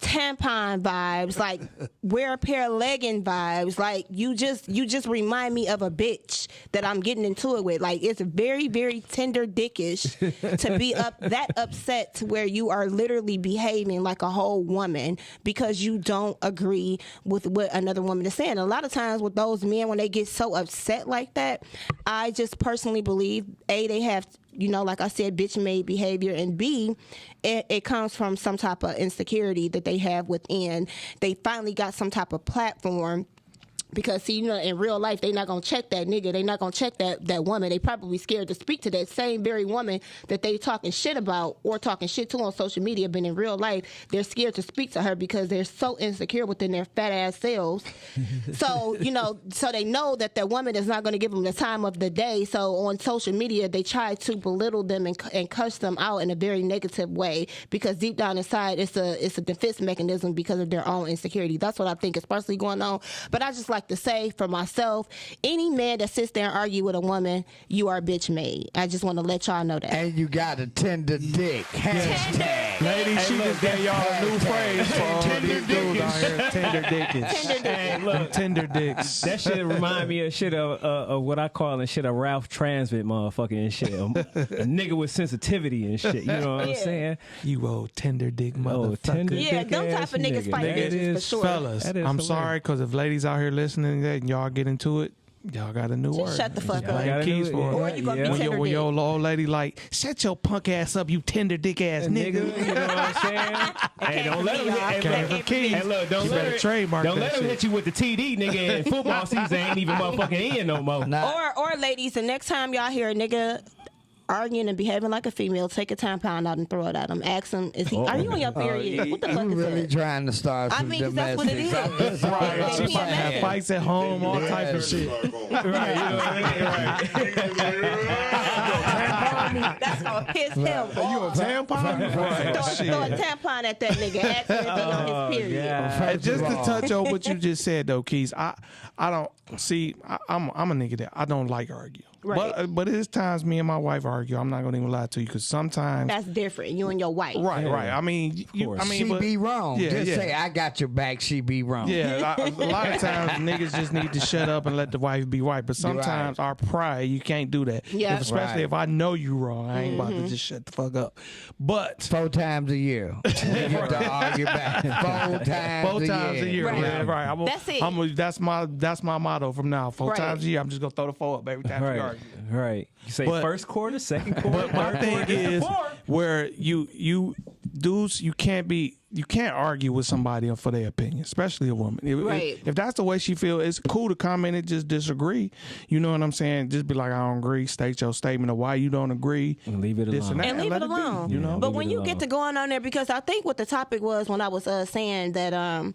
tampon vibes, like wear a pair of legging vibes. Like you just remind me of a bitch that I'm getting into it with. Like it's very, very tender dickish to be that upset to where you are literally behaving like a whole woman because you don't agree with what another woman is saying. A lot of times with those men, when they get so upset like that, I just personally believe they have, like I said, bitch-made behavior, and B, it comes from some type of insecurity that they have within. They finally got some type of platform. Because, see, in real life, they not going to check that nigga. They not going to check that woman. They probably scared to speak to that same very woman that they talking shit about or talking shit to on social media. But in real life, they're scared to speak to her because they're so insecure within their fat ass selves. So, so they know that that woman is not going to give them the time of the day. So on social media, they try to belittle them and cuss them out in a very negative way because deep down inside, it's a defense mechanism because of their own insecurity. That's what I think is partially going on. But I just like to say for myself, any man that sits there and argue with a woman, you are bitch made. I just want to let y'all know that. And you got a tender dick. Hashtag. Ladies, she just gave y'all a new phrase for all these dudes out here. Tender dickish. Hey, look, Tender dicks. that shit remind me of shit of what I call and shit a Ralph Transmit motherfucker and shit. A nigga with sensitivity and shit. You know what I'm Yeah. saying? You old tender dick Oh, motherfucker. tender Yeah, dick them type ass of niggas nigga. fight That bitches for is- sure. Fellas, That is I'm hilarious. sorry, because if ladies out here listening to that and y'all get into it, y'all got a new Just word. shut the fuck Just up. blame Gotta Keys do for it. it. Or you gonna be When tender your dick. old lady like, shut your punk ass up, you tender dick ass Nigga, nigga. you know what I'm saying? Hey, don't let him hit. Hey, Came look, from Keys. hey, look, don't You let better him trademark Don't that let him shit. hit you with the TD, nigga. And football season ain't even motherfucking in no more. Nah, Or ladies, the next time y'all hear a nigga arguing and behaving like a female, take a tampon out and throw it at him. Ask him, are you on your period? What the fuck you is really that? trying to start some I mean, 'cause that's what it is. Right. She might have PMS. fights at home, all type of shit. That's gonna piss him off. Tampon? Throw a tampon at that nigga. Ask him if he on his period. And just to touch on what you just said though, Keys, I don't see. I'm a nigga that I don't like argue. Right. But it's times me and my wife argue. I'm not gonna even lie to you because sometimes That's different. You and your wife. right. I mean, She be wrong. Yeah, Just yeah. say, I got your back, she be wrong. Yeah, a lot of times niggas just need to shut up and let the wife be right. But sometimes our pride, you can't do that. Yeah. Especially if I know you wrong, I ain't about to just shut the fuck up. But 4 times a year. We get to argue back. 4 times a year. Right. Right. Yeah, right. That's it. That's my motto from now. 4 Right. times a year, I'm just gonna throw the 4 up every time we argue. Right. You say But- first quarter, second quarter. But my third thing quarter, is fourth. where you dudes, you can't argue with somebody for their opinion, especially a woman. Right. If that's the way she feel, it's cool to come in and just disagree. You know what I'm saying? Just be like, I don't agree. State your statement of why you don't agree. And leave it This alone. that, And leave let it be, alone. you know? But leave when it you alone. get to going on there, because I think what the topic was when I was saying that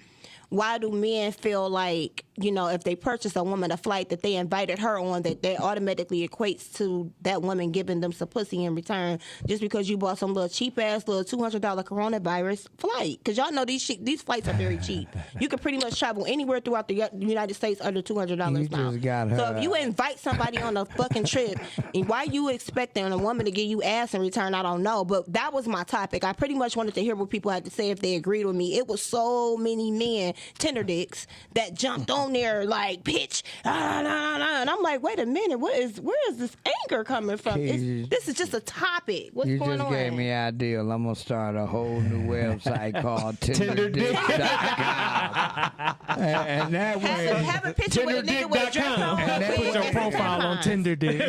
why do men feel like, if they purchase a woman a flight that they invited her on, that automatically equates to that woman giving them some pussy in return just because you bought some little cheap ass little $200 coronavirus flight? Because y'all know these flights are very cheap. You can pretty much travel anywhere throughout the United States under $200 You now. just got her. So if you invite somebody on a fucking trip, and why you expecting a woman to give you ass in return, I don't know. But that was my topic. I pretty much wanted to hear what people had to say if they agreed with me. It was so many men, tender dicks, that jumped on there like, bitch, and I'm like, wait a minute, where is this anger coming from? This is just a topic. What's You going just on? gave me an idea. I'm going to start a whole new website called TinderDick.com. And that way... Have a picture with a nigga with a dress on. And that wig, was Your and profile on tampons. Tinder dick.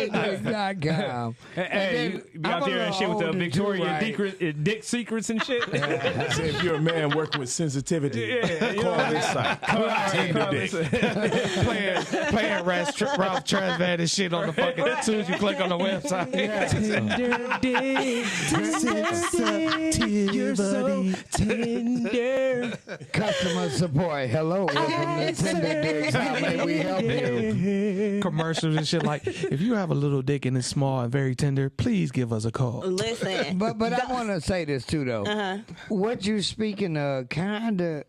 TinderDick.com. Hey, you be out there and shit with the Victoria Dick secrets and shit. Say if you're a man working with sensitivity, call this site. playing Ralph Tresvant and shit on the fucking. As soon as you click on the website. Tender dick, you're so tender. Customer support. Hello, welcome to TinderDick. How may we help you? Commercials and shit like, if you have a little dick and it's small and very tender, please give us a call. Listen. But I want to say this too, though. What you speaking of kind of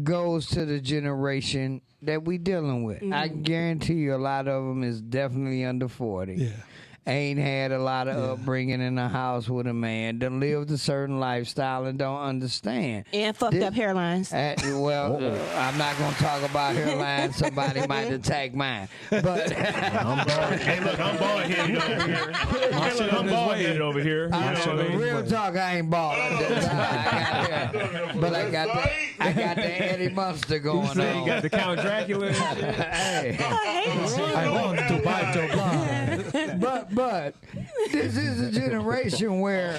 goes to the generation that we dealing with. I guarantee you a lot of them is definitely under 40. Yeah. Ain't had a lot of upbringing in the house with a man. Done lived a certain lifestyle and don't understand. And fucked up hairlines. I'm not going to talk about hairline. Somebody might attack mine. But I'm bald-headed over here. I'm bald-headed over here. You know what I mean? real talk, I ain't bald. I got the Eddie Munster going You say on. you got the Count Dracula and shit. Hey. I want to bite your blind. But this is a generation where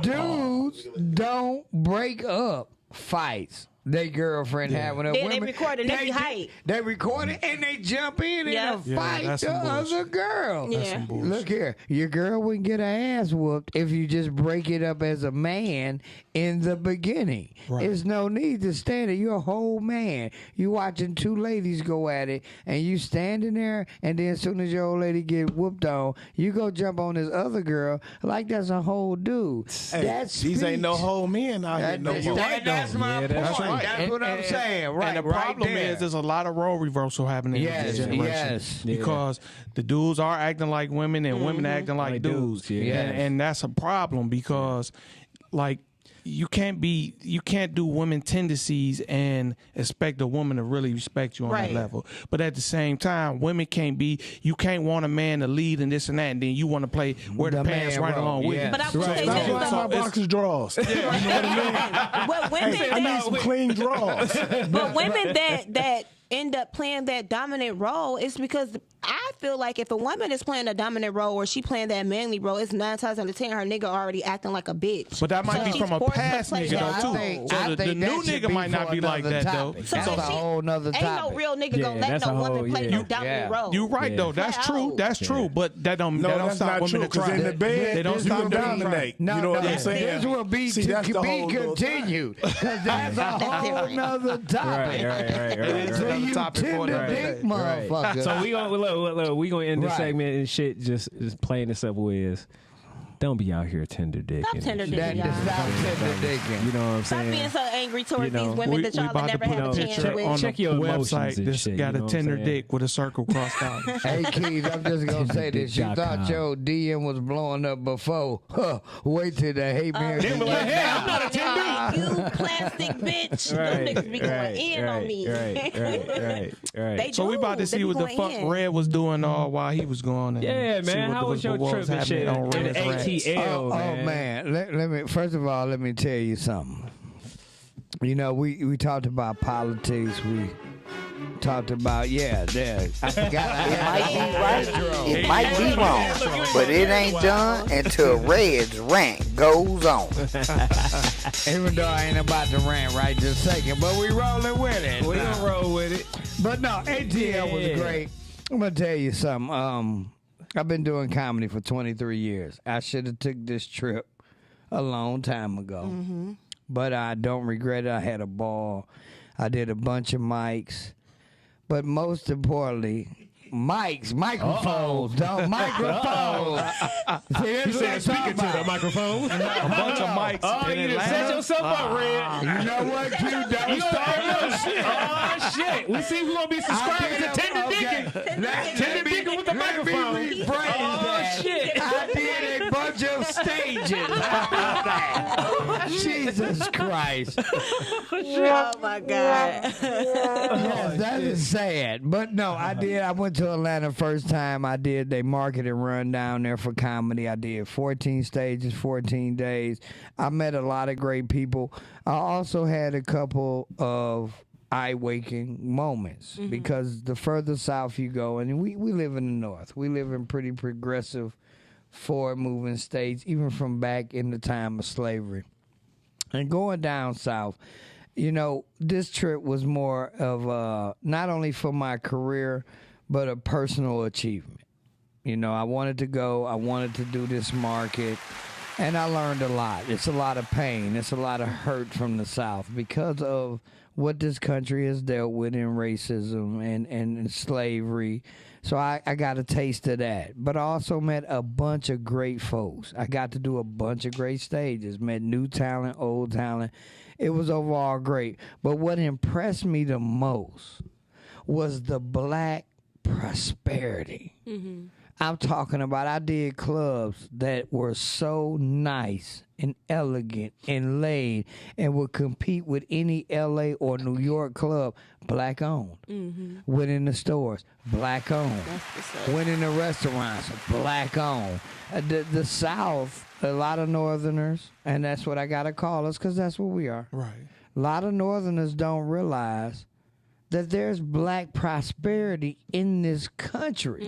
dudes don't break up fights. They girlfriend having a Then women. they record and they be hype. They record it and they jump in Yeah. a Yeah, fight that's the some bullshit. other girl. That's some bullshit. Look here, your girl wouldn't get her ass whooped if you just break it up as a man in the beginning. Right. There's no need to stand it. You're a whole man. You watching 2 ladies go at it, and you standing there, and then as soon as your old lady get whooped on, you go jump on this other girl like that's a whole dude. That's These ain't no whole men out here no more. That's my point. That's right. That's what I'm saying. Right. And the problem there. is there's a lot of role reversal happening in this generation. Yes. Because the dudes are acting like women and women acting like Like dudes. dudes, yeah. And that's a problem because like you can't do women tendencies and expect a woman to really respect you on Right. that level. But at the same time, you can't want a man to lead and this and that, and then you want to play wear the The pants man right role, along with yeah. you. But I will say That's this, why though. my boxers draws. Well, women I need some clean draws. But women that end up playing that dominant role is because I feel like if a woman is playing a dominant role or she playing that manly role, it's 9 times out of 10 her nigga already acting like a bitch. But that might be she's from a forced to past play nigga that though role. too. So the new nigga might not be like that though. So That's a whole nother topic. Ain't no real nigga gonna let that's no a whole- woman play no dominant role. You right though. That's true. That's true. But that don't that's stop not women true. to Because try. in the bed, They don't you stop can them to try. dominate. No, You know what I'm this saying? will be See, that's the whole little continued. Because that's a whole nother topic. Right. So you topic for tender that. dick motherfucker. So we gonna look, we gonna end the Right. segment and shit. Just plain and simple is, don't be out here tender dick. Stop tender dicking, y'all. Stop tender dicking. You know what I'm Stop saying? being so angry towards You know, these women we that y'all about to never put had a a chance picture with. on Check the your emotions website and that's shit, got you know a what tender I'm saying? dick with a circle crossed out. Hey, Keith, I'm just going to say this. You thought Tinderdick.com. your DM was blowing up before. Huh, wait till the hate man. They be like, hey, I'm not a tender. You plastic bitch. Them niggas be going in on me. Right. They So we do. about to They see be what the going fuck in. Red was doing while he was gone. And Yeah, see man. what How was your what trip and happening shit? on In Red's the Rants. ATL, Oh man, let me first of all let me tell you something. You know, we talked about politics. We talked about I forgot. It might be right, it might be wrong, but it ain't done until Red's rant goes on. Even though I ain't about to rant right this second, but we rolling with it. We gonna roll with it. But no, ATL was great. I'm gonna tell you something. I've been doing comedy for 23 years. I should have took this trip a long time ago, but I don't regret it. I had a ball. I did a bunch of mics, but most importantly, microphones, don't microphones. You said speaking to the microphone. A bunch of mics. Oh, in you just Atlanta. set yourself up, Red. You know what, Q? Don't start no shit. Oh shit! We see we gonna be subscribing to Tender Dickin. Tender Dickin with the microphone. Let me rephrase that. Shit! I did a bunch of stages. How about that? Jesus Christ. Oh my God. Yes, that is sad. But no, I did. I went to Atlanta first time. I did a marketing run down there for comedy. I did 14 stages, 14 days. I met a lot of great people. I also had a couple of eye-waking moments because the further south you go, and we live in the north. We live in pretty progressive, forward-moving states, even from back in the time of slavery. And going down south, you know, this trip was more of not only for my career, but a personal achievement. You know, I wanted to go. I wanted to do this market. And I learned a lot. It's a lot of pain. It's a lot of hurt from the South because of what this country has dealt with in racism and slavery. So I got a taste of that. But I also met a bunch of great folks. I got to do a bunch of great stages, met new talent, old talent. It was overall great. But what impressed me the most was the black prosperity. I'm talking about I did clubs that were so nice and elegant and laid and would compete with any LA or New York club, black owned. Went in the stores, black owned. Went in the restaurants, black owned. The South, a lot of Northerners, and that's what I got to call us because that's what we are. Right. A lot of Northerners don't realize that there's black prosperity in this country.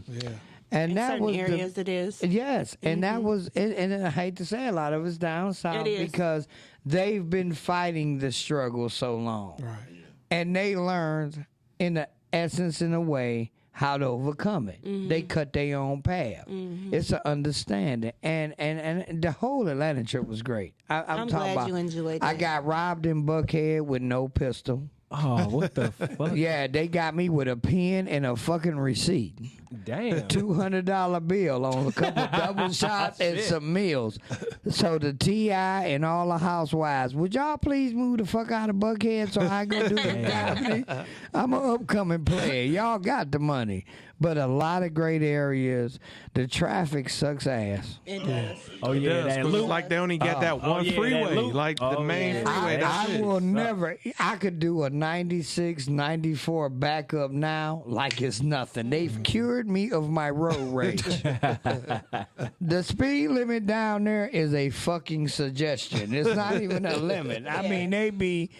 Yeah. And In that certain was areas it is. Yes, and that was, and I hate to say a lot of it's down south It is. because they've been fighting the struggle so long, Right. and they learned in the essence, in a way, how to overcome it. They cut their own path. It's an understanding, and the whole Atlanta trip was great. I'm talking glad about. you enjoyed I that. got robbed in Buckhead with no pistol. Oh, what the fuck? Yeah, they got me with a pen and a fucking receipt. Damn. $200 bill on a couple double shots and some meals. So the T.I. and all the housewives, would y'all please move the fuck out of Buckhead so I go do the comedy? I'm an upcoming player. Y'all got the money. But a lot of great areas, the traffic sucks ass. It does. Oh yeah, It does, that 'cause loop. it's like they only get that one yeah, that freeway, loop. like the Oh, main yeah. freeway. That's I it. will never. I could do a 96, 94 backup now like it's nothing. They've cured me of my road rage. The speed limit down there is a fucking suggestion. It's not even a limit. I mean, they be,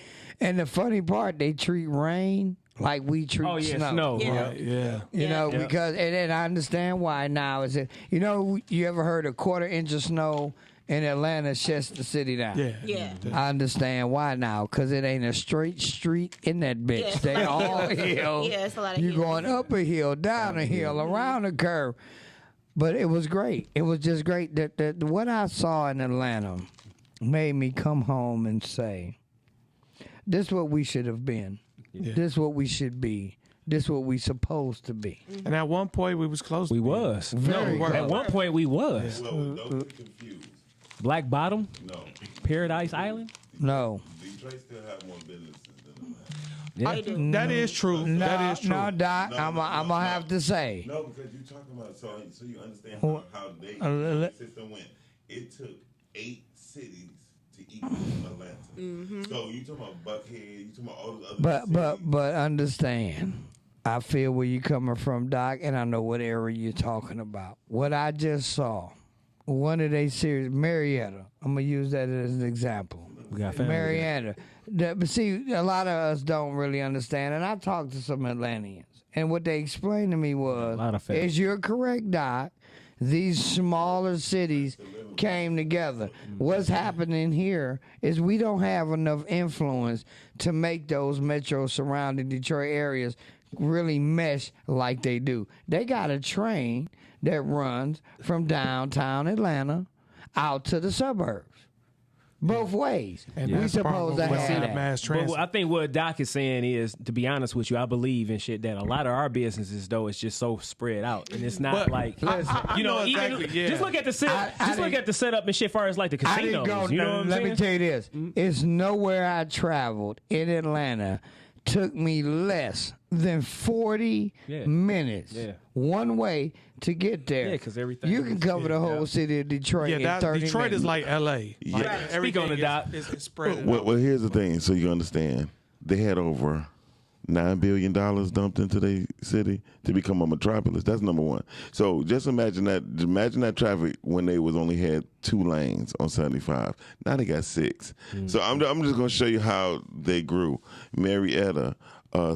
and the funny part, they treat rain like we treat snow. Yeah. Right, yeah. You know, Yeah. because and then I understand why now. Is it you ever heard a quarter inch of snow in Atlanta shuts the city down? Yeah. Yeah. I understand why now, because it ain't a straight street in that bitch. Yeah, it's They a lot of all hills. hills. Yeah, it's a lot of You're hills. going up a hill, down a hill, around a curve. But it was great. It was just great. That what I saw in Atlanta made me come home and say, this is what we should have been. Yeah. This is what we should be. This is what we supposed to be. And at one point, we was close. We to being. was. Very we were. At one point, we was. Well, don't be confused. Black Bottom, No. Paradise Island. No. Detroit still have more businesses than Atlanta. Yeah. They do. That is true. that is true. No, Doc, No, I'm going to have to say. No, because you're talking about so you understand how they le- system went. It took 8 cities to equal Atlanta. So you talking about Buckhead, you talking about all those other cities. But understand, I feel where you coming from, Doc, and I know what area you're talking about. What I just saw, one of they series, Marietta. I'm gonna use that as an example. We got family. Marietta. But see, a lot of us don't really understand, and I talked to some Atlanteans, and what they explained to me was, lot of family. is you're correct, Doc. These smaller cities came together. What's happening here is we don't have enough influence to make those metro surrounding Detroit areas really mesh like they do. They got a train that runs from downtown Atlanta out to the suburbs. Both ways. And we that's the problem supposed to with have the that. mass But transit. I think what Doc is saying is, to be honest with you, I believe in shit that a lot of our businesses though is just so spread out, and it's not But like I know even exactly, yeah. just look at the setup. I Just look didn't- at the setup and shit, far as like the I didn't casinos. go. You know what I'm Let saying? me tell you this: it's nowhere I traveled in Atlanta took me less than 40 Yeah. minutes Yeah. one way to get there. Yeah, 'cause everything you can is- cover the yeah, whole yeah. city of Detroit in 30 Detroit minutes. is like L.A. Like, Yeah. everything Speak on it, Doc. is spread. Well, here's the thing, so you understand. They had over $9 billion dumped into their city to become a metropolis. That's number one. So just imagine that. Imagine that traffic when they was only had 2 lanes on 75. Now they got 6. So I'm just gonna show you how they grew. Marietta.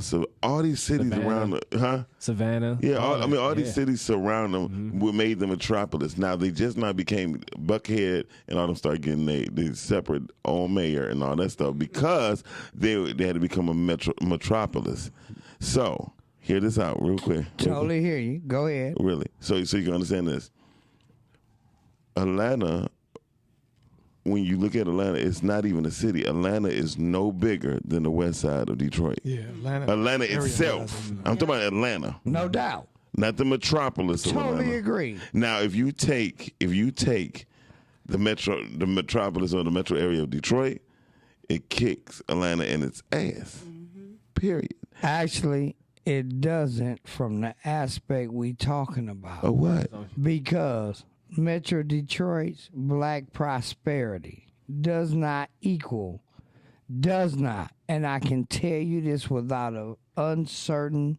So all these cities Savannah. around, Savannah. Yeah, all I mean, all that, these yeah. cities surround them. We made the metropolis. Now they just now became Buckhead, and all them started getting they separate own mayor and all that stuff because they had to become a metropolis. So hear this out real quick. Totally hear you. Go ahead. Really. So you can understand this. Atlanta. When you look at Atlanta, it's not even a city. Atlanta is no bigger than the west side of Detroit. Yeah, Atlanta. Atlanta area itself. has I'm talking about Atlanta, No doubt. not the metropolis of Totally Atlanta. agree. Now, if you take the metropolis or the metro area of Detroit, it kicks Atlanta in its ass. Period. Actually, it doesn't from the aspect we talking about. Or what? Because Metro Detroit's black prosperity does not, and I can tell you this without an uncertain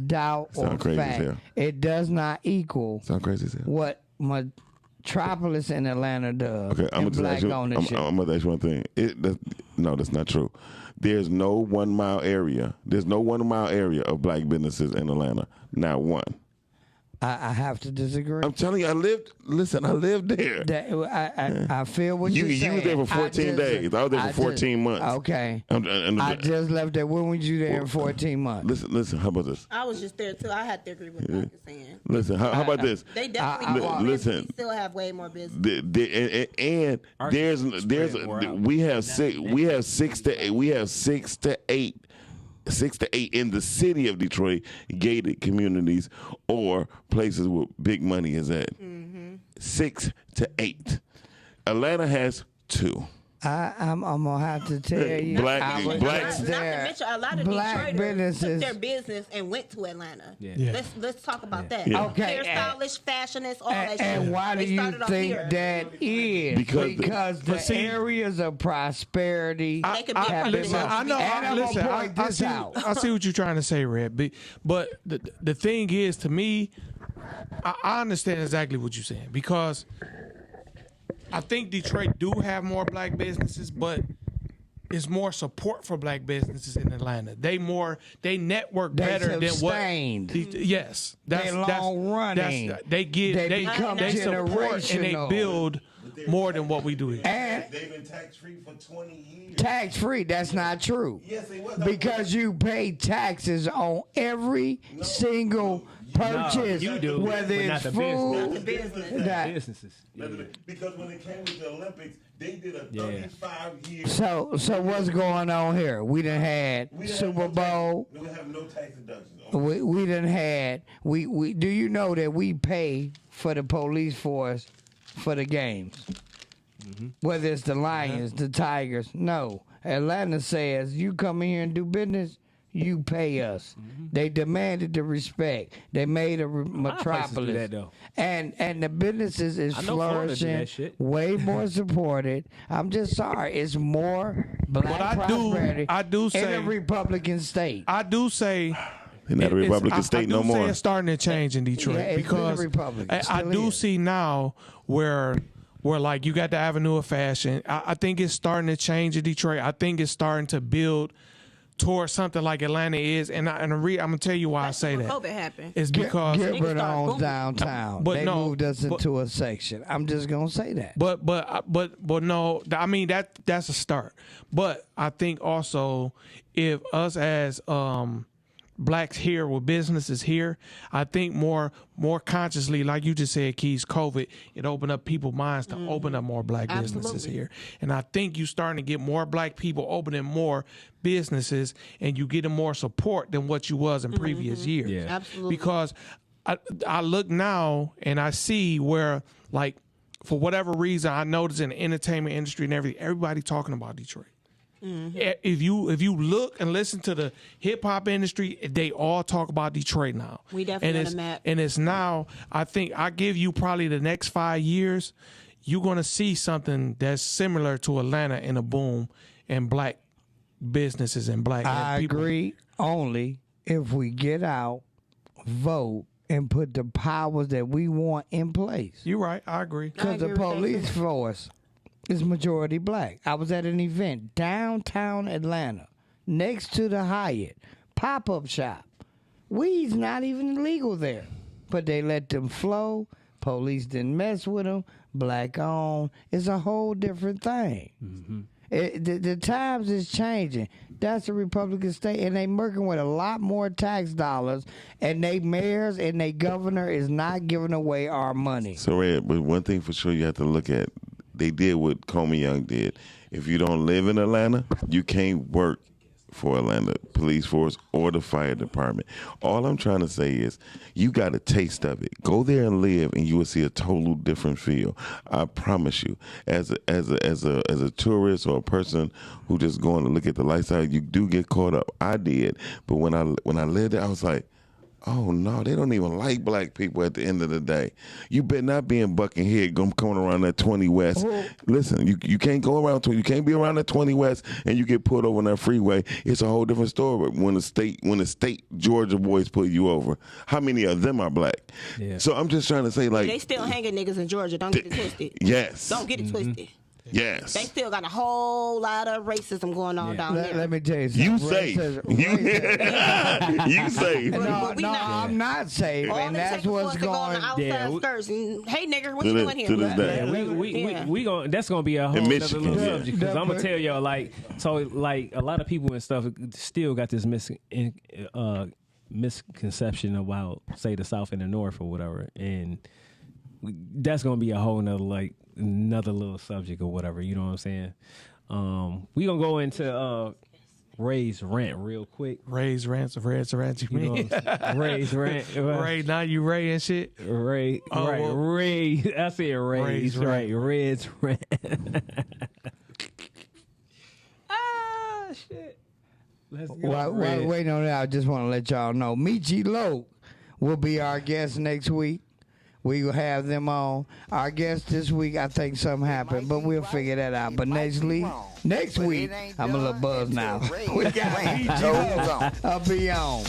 doubt or Sound crazy as fact, hell. it does not equal Sound crazy as hell. what Metropolis in Atlanta does Okay, I'm in gonna black ask you. ownership. I'm gonna ask you one thing. No, that's not true. There's no 1 mile area. There's no 1 mile area of black businesses in Atlanta. Not one. I have to disagree. I'm telling you, I lived there. I feel what You you're saying. was there for 14 days. I was there for 14 months. Okay. I'm- I just left there. When was you there in 14 months? Listen. How about this? I was just there too. I had to agree with what you're saying. Listen. How about this? They definitely li- more listen. business. We still have way more business. And Ours there's is spread more out. we have 6 to 8 in the city of Detroit, gated communities or places where big money is at. 6 to 8. Atlanta has 2. I'm gonna have to tell you. Black- I was black- just Not to there. mention, a lot of Black Detroiters businesses. took their business and went to Atlanta. Yeah. Let's talk about that. Yeah. Okay, Hairstylists, fashionists, all that shit. And why do They you started off think here. that is? Because the see- areas of prosperity They could be have listen, been. I know. And I'm Listen, gonna point this out. I see what you're trying to say, Red. But the thing is, to me, I understand exactly what you're saying because I think Detroit do have more black businesses, but is more support for black businesses in Atlanta. They network better than what. Yes, they long running. They become support and they build more than what we do here. And they've been tax free for 20 years. Tax free? That's not true. Yes, it was. Because you pay taxes on every single purchase, you do, whether it's food, businesses. Yeah. Because when it came to the Olympics, they did a 35 year. So what's going on here? We done had Super Bowl. We have no tax deductions. We done had. We do you know that we pay for the police force for the games? Mm-hmm. Whether it's the Lions, the Tigers. No. Atlanta says, you come in here and do business, you pay us. Mm-hmm. They demanded the respect. They made a metropolis. That, though. And the businesses is flourishing, way more supported. I'm just sorry. It's more black prosperity I do say, in a Republican state. I do say... They're not a Republican state no more. I do say it's starting to change in Detroit because I do see now where like you got the Avenue of Fashion. I think it's starting to change in Detroit. I think it's starting to build towards something like Atlanta is, and I'm gonna tell you why I say that. COVID happened. It's because Gilbert owns downtown. But they no, moved us into a section. I'm just gonna say that. But no, I mean that's a start. But I think also if us as blacks here with businesses here, I think more consciously, like you just said, Keys, COVID, it opened up people's minds to open up more black businesses here. And I think you starting to get more black people opening more businesses and you getting more support than what you was in previous years. Yeah. Absolutely. Because I look now and I see where, like, for whatever reason, I notice in the entertainment industry and everything, everybody talking about Detroit. Mm-hmm. If you look and listen to the hip hop industry, they all talk about Detroit now. We definitely on the map. And it's now, I think I give you probably the next 5 years, you're gonna see something that's similar to Atlanta in a boom in black businesses and black people. Agree only if we get out, vote, and put the powers that we want in place. You're right, I agree. Because the police force is majority black. I was at an event downtown Atlanta, next to the Hyatt, pop-up shop. Weed's not even legal there, but they let them flow. Police didn't mess with them. Black owned. It's a whole different thing. Mm-hmm. The times is changing. That's a Republican state, and they working with a lot more tax dollars, and they mayors and they governor is not giving away our money. So, Ed, but one thing for sure you have to look at, they did what Comey Young did. If you don't live in Atlanta, you can't work for Atlanta police force or the fire department. All I'm trying to say is you got a taste of it. Go there and live, and you will see a total different feel. I promise you. As a tourist or a person who just going to look at the lifestyle, you do get caught up. I did, but when I lived there, I was like, oh, no, they don't even like black people at the end of the day. You better not be in Buckingham coming around that 20 West. Listen, you can't go around 20. You can't be around that 20 West and you get pulled over on that freeway. It's a whole different story. But when the state Georgia boys pull you over, how many of them are black? Yeah. So I'm just trying to say, like, they still hanging niggas in Georgia. Don't get it twisted. Yes. Don't get it twisted. Yes. They still got a whole lot of racism going on down there. Let me tell you something. You say. You say. No, I'm not safe. All And that's what's going on. Skirts and, hey, nigger, what you doing here? To this day. We gonna, that's going to be a whole other little subject. Because I'm going to tell y'all, like, so, like, a lot of people and stuff still got this misconception about, say, the South and the North or whatever. And that's going to be a whole nother, like, another little subject or whatever, you know what I'm saying? We gonna go into Ray's rant real quick. Ray's rant, you mean? Ray's rant. Ray, now you Ray and shit? Ray, right, well, Ray. I said Ray's right. Red's rant. Shit. Let's go. Wait on that. I just want to let y'all know. Michi Loke will be our guest next week. We will have them on. Our guest this week, I think something happened, but we'll figure that out. But next week, I'm a little buzzed now. We got I'll be on.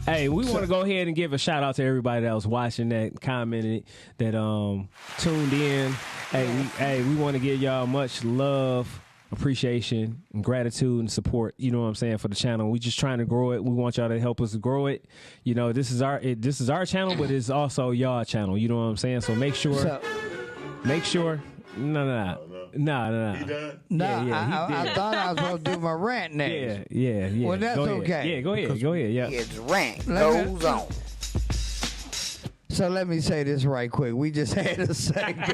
Hey, Hey, we want to go ahead and give a shout out to everybody that was watching, that commented, that tuned in. Hey, we want to give y'all much love, appreciation, and gratitude and support. You know what I'm saying, for the channel. We just trying to grow it. We want y'all to help us grow it. You know, this is our channel, but it's also y'all channel. You know what I'm saying? So make sure. No. He done? I thought I was supposed to do my rant next. Yeah. Well, that's okay. Yeah, go ahead. Yeah. His rant goes on. So let me say this right quick. We just had a segment.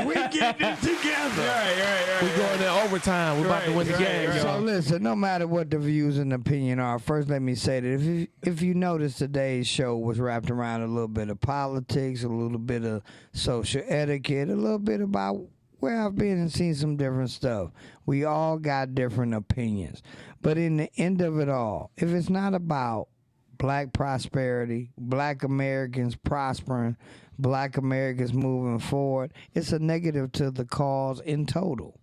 We getting it together. Right. We going in overtime. We're about to win the game, So y'all. listen, no matter what the views and opinion are, first let me say that if you notice, today's show was wrapped around a little bit of politics, a little bit of social etiquette, a little bit about where I've been and seen some different stuff. We all got different opinions. But in the end of it all, if it's not about black prosperity, black Americans prospering, black Americans moving forward, it's a negative to the cause in total.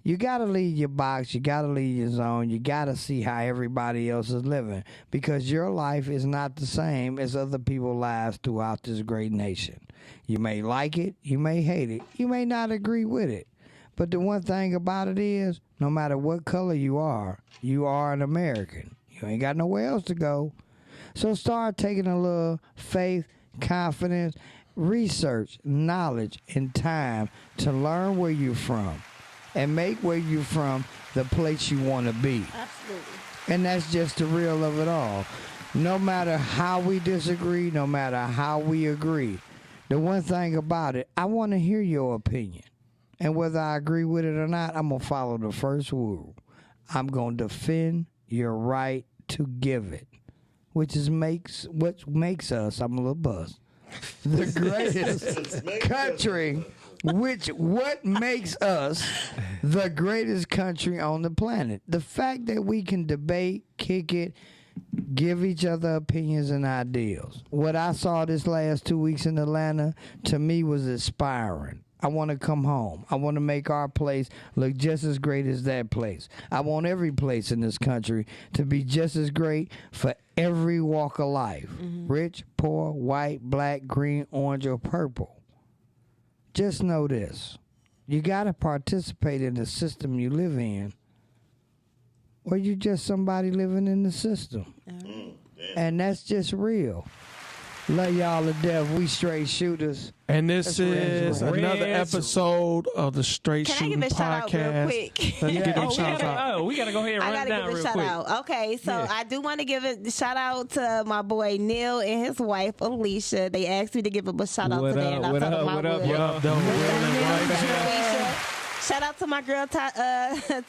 You got to leave your box. You got to leave your zone. You got to see how everybody else is living, because your life is not the same as other people's lives throughout this great nation. You may like it. You may hate it. You may not agree with it. But the one thing about it is, no matter what color you are an American. You ain't got nowhere else to go. So start taking a little faith, confidence, research, knowledge, and time to learn where you're from and make where you're from the place you want to be. Absolutely. And that's just the real of it all. No matter how we disagree, no matter how we agree, the one thing about it, I want to hear your opinion. And whether I agree with it or not, I'm going to follow the first rule. I'm going to defend your right to give it, which makes us, I'm a little buzzed, the greatest country, what makes us the greatest country on the planet. The fact that we can debate, kick it, give each other opinions and ideals. What I saw this last 2 weeks in Atlanta, to me, was inspiring. I want to come home. I want to make our place look just as great as that place. I want every place in this country to be just as great for every walk of life. Rich, poor, white, black, green, orange, or purple. Just know this. You got to participate in the system you live in, or you just somebody living in the system. And that's just real. Love y'all to death. We straight shooters. And this is another episode of the Straight Shooting Podcast. Can I give a shout out real quick? We gotta go ahead and run it down real quick. Okay, so I do want to give a shout out to my boy Neil and his wife Alicia. They asked me to give him a shout out today, and I told them I would. Shout out to my girl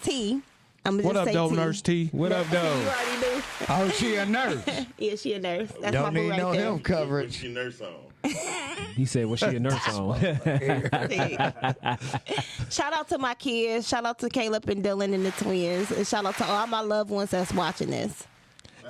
T. What up, though, Nurse T? What up, though? You already knew. Oh, she a nurse. Yeah, she a nurse. That's Don't my boo need right no there. health coverage. She nurse on. He said, "What's she a nurse on?" Shout out to my kids. Shout out to Caleb and Dylan and the twins. And shout out to all my loved ones that's watching this.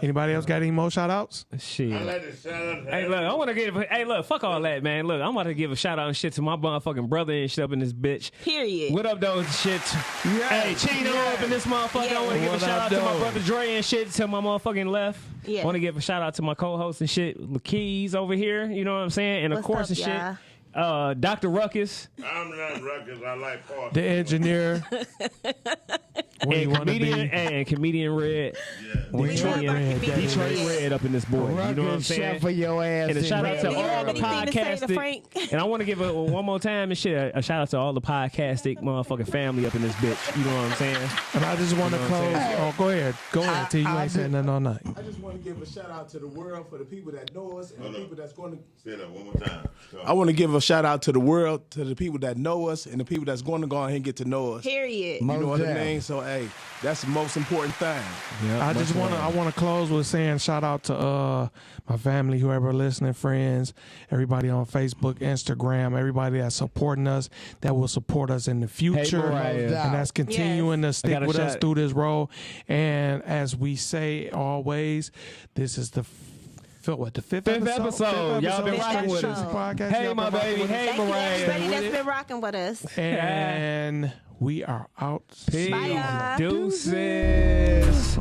Anybody else got any more shout outs? Shit. I like to shout out. Hey, look, I want to give. Hey, look, fuck all that, man. Look, I'm about to give a shout out and shit to my motherfucking brother and shit up in this bitch. Period. What up, though? Shit. Hey, Chino up in this motherfucker. I want to give a shout out to my brother Dre and shit to my motherfucking left. Yeah. I want to give a shout out to my co-host and shit, Keys over here. You know what I'm saying? And of course and shit. Dr. Ruckus. I'm not Ruckus. I like Parker. The engineer. Where you want to be. And comedian Red. Detroit Red. Detroit Red up in this boy. You know what I'm saying? For your ass. And a shout out to You have all the anything to say to podcasting. Frank? And I want to give one more time and shit a shout out to all the podcasting motherfucking family up in this bitch. You know what I'm saying? And I just want to close. Oh, go ahead. Go ahead, T. You ain't saying nothing all night. I just want to give a shout out to the world for the people that know us and the people that's going to. Say that one more time. I want to give a shout out to the world, to the people that know us and the people that's going to go ahead and get to know us. Period. You know what I mean? So, hey, that's the most important thing. I want to close with saying shout out to my family, whoever listening, friends, everybody on Facebook, Instagram, everybody that's supporting us, that will support us in the future, and that's continuing to stick with us through this role. And as we say always, this is the fifth episode. Y'all been rocking with us. Podcast. Hey, my baby. Hey, Thank you, Mariah. everybody that's been rocking with us. And we are out. Peace. Bye, y'all. Deuces.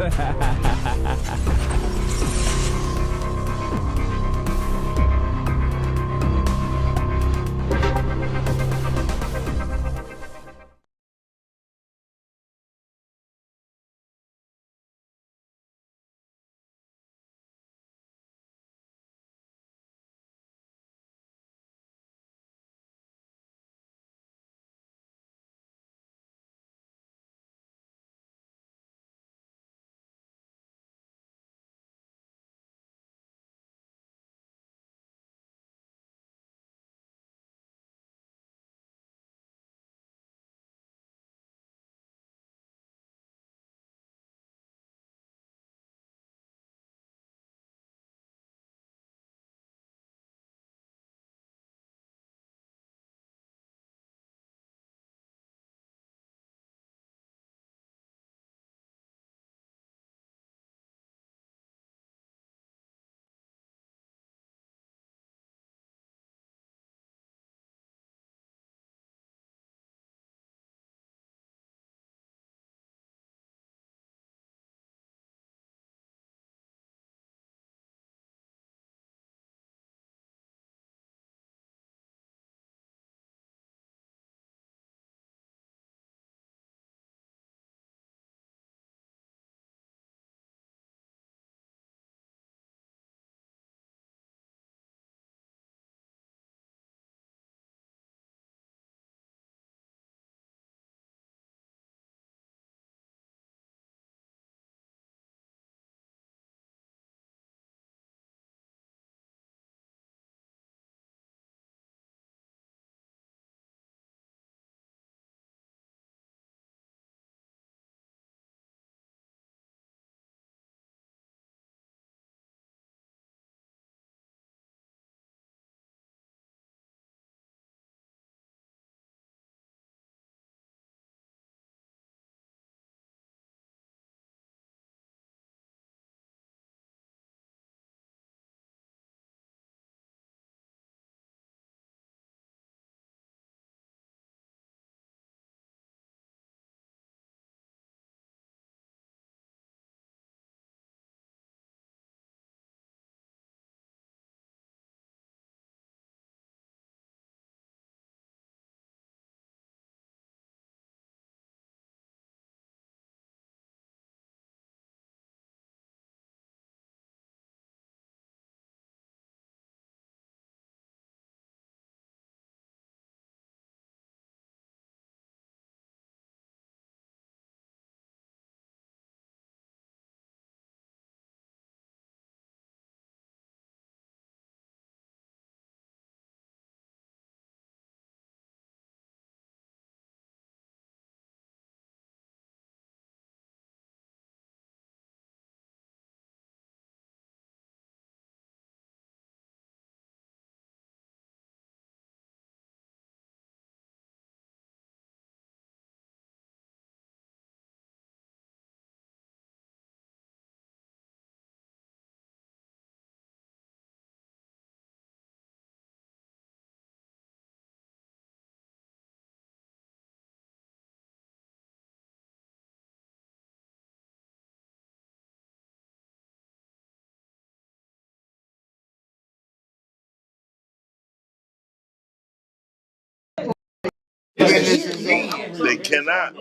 They cannot.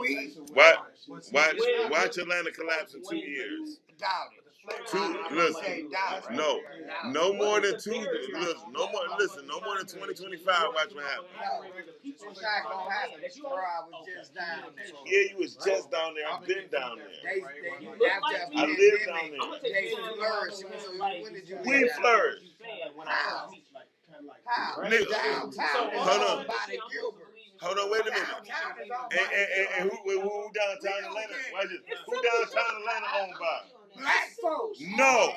Watch Atlanta collapse in 2 years. Listen, no more than 2025. Watch what happens. It's not gonna happen, bro. I was just down there. Yeah, you was just down there. I've been down there. I lived down there. They flourished. When did you We flourished. How? Nigga, Downtown. Hold on, wait a minute. And who downtown Atlanta? Who downtown Atlanta owned by? Black folks. No,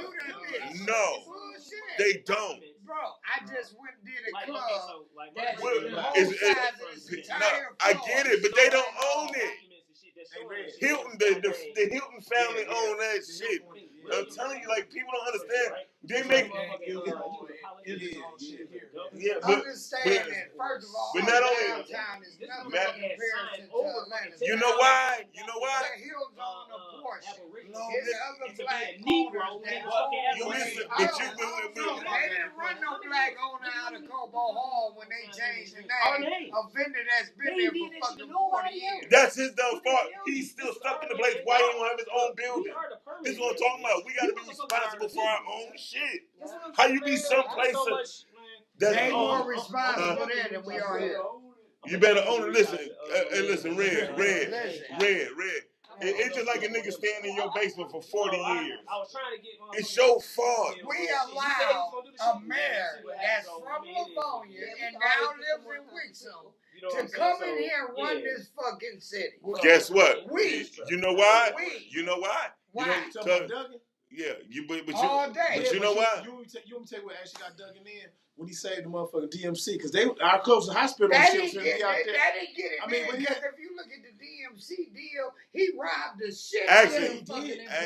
they don't. Bro, I just went and did a club. I get it, but they don't own it. Hilton, the Hilton family own that shit. I'm telling you, like, people don't understand. They make understand that first of all, but not only downtown is nothing in comparison to Atlanta. You know why? The hills on a portion. His other black they didn't run no black owner out of Cobo Hall when they changed the name. A vendor that's been there for fucking 40 years. That's his dumb fault. He's still stuck in the place. Why he don't have his own building? This is what I'm talking about. We got to be responsible for our own shit. How you be someplace they more responsible there than we are here. You better own it. Listen, red. It's just like a nigga staying in your basement for 40 years. It's your fault. We allow a mayor that's from Livonia and now lives in Wixom to come in here and run this fucking city. Guess what? You know why? Why? Yeah, all day. But you know why? You want me to tell you what actually got Duggan in when he saved the motherfucking DMC? Because our closest hospital That shit's didn't gonna be out there. That didn't get it, because if you look at the DMC deal, he robbed the shit Actually,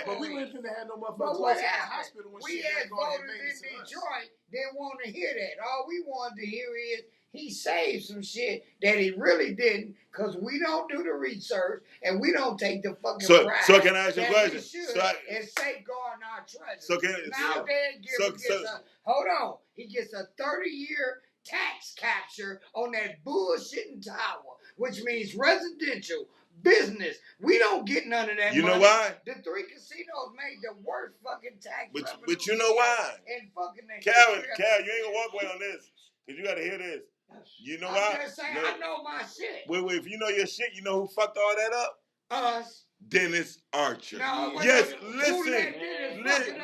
but we wouldn't have no motherfucking But close what to the happened? hospital when We shit as was going voters in Detroit didn't want to hear that. All we wanted to hear is he saved some shit that he really didn't, because we don't do the research and we don't take the fucking pride. So can I ask you a question? And safeguard our treasure. So he gets a 30-year tax capture on that bullshitting tower, which means residential, business. We don't get none of that money. You know why? The 3 casinos made the worst fucking tax. But you know why? And fucking Cal, you ain't gonna walk away on this, because you gotta hear this. You know why? I'm just saying, I know my shit. Wait, if you know your shit, you know who fucked all that up? Us. Dennis Archer. No, yes, who listen. let Dennis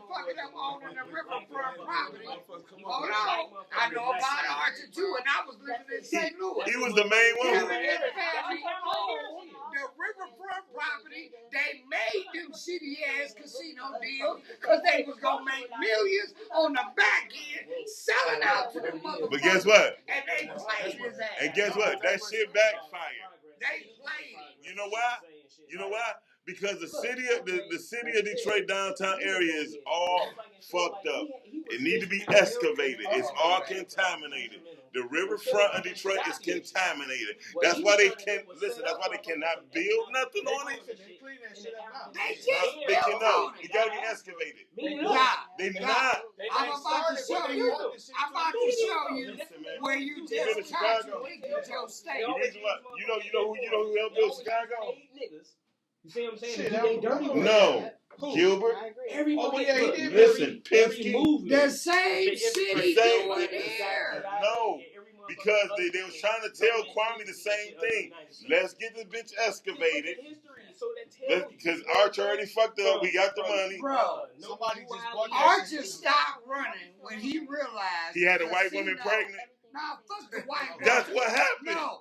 fuck it up owning the riverfront property? Hold on. I know about Archer too, and I was living in St. Louis. He was the main one. Him and his family owned the riverfront property. They made them shitty ass casino deals because they was gonna make millions on the back end, selling out to the motherfuckers. But guess what? And they played his ass. And guess what? That shit backfired. They played it. You know why? Because the city of Detroit downtown area is all fucked up. It need to be excavated. It's all contaminated. The riverfront of Detroit is contaminaminated. That's why they can't That's why they cannot build nothing on it. They cannot. It gotta be excavated. They're not. I'm about to show you where you just contradicted your statement. You know who helped build Chicago? You see what I'm saying? No. Gilbert. Listen, Penske. The same city doing here. No. Because they was trying to tell Kwame the same thing. Let's get this bitch excavated. Because Archer already fucked up. We got the money. Bro, Archer stopped running when he realized he had a white woman pregnant. Nah, fuck the white woman. That's what happened. No,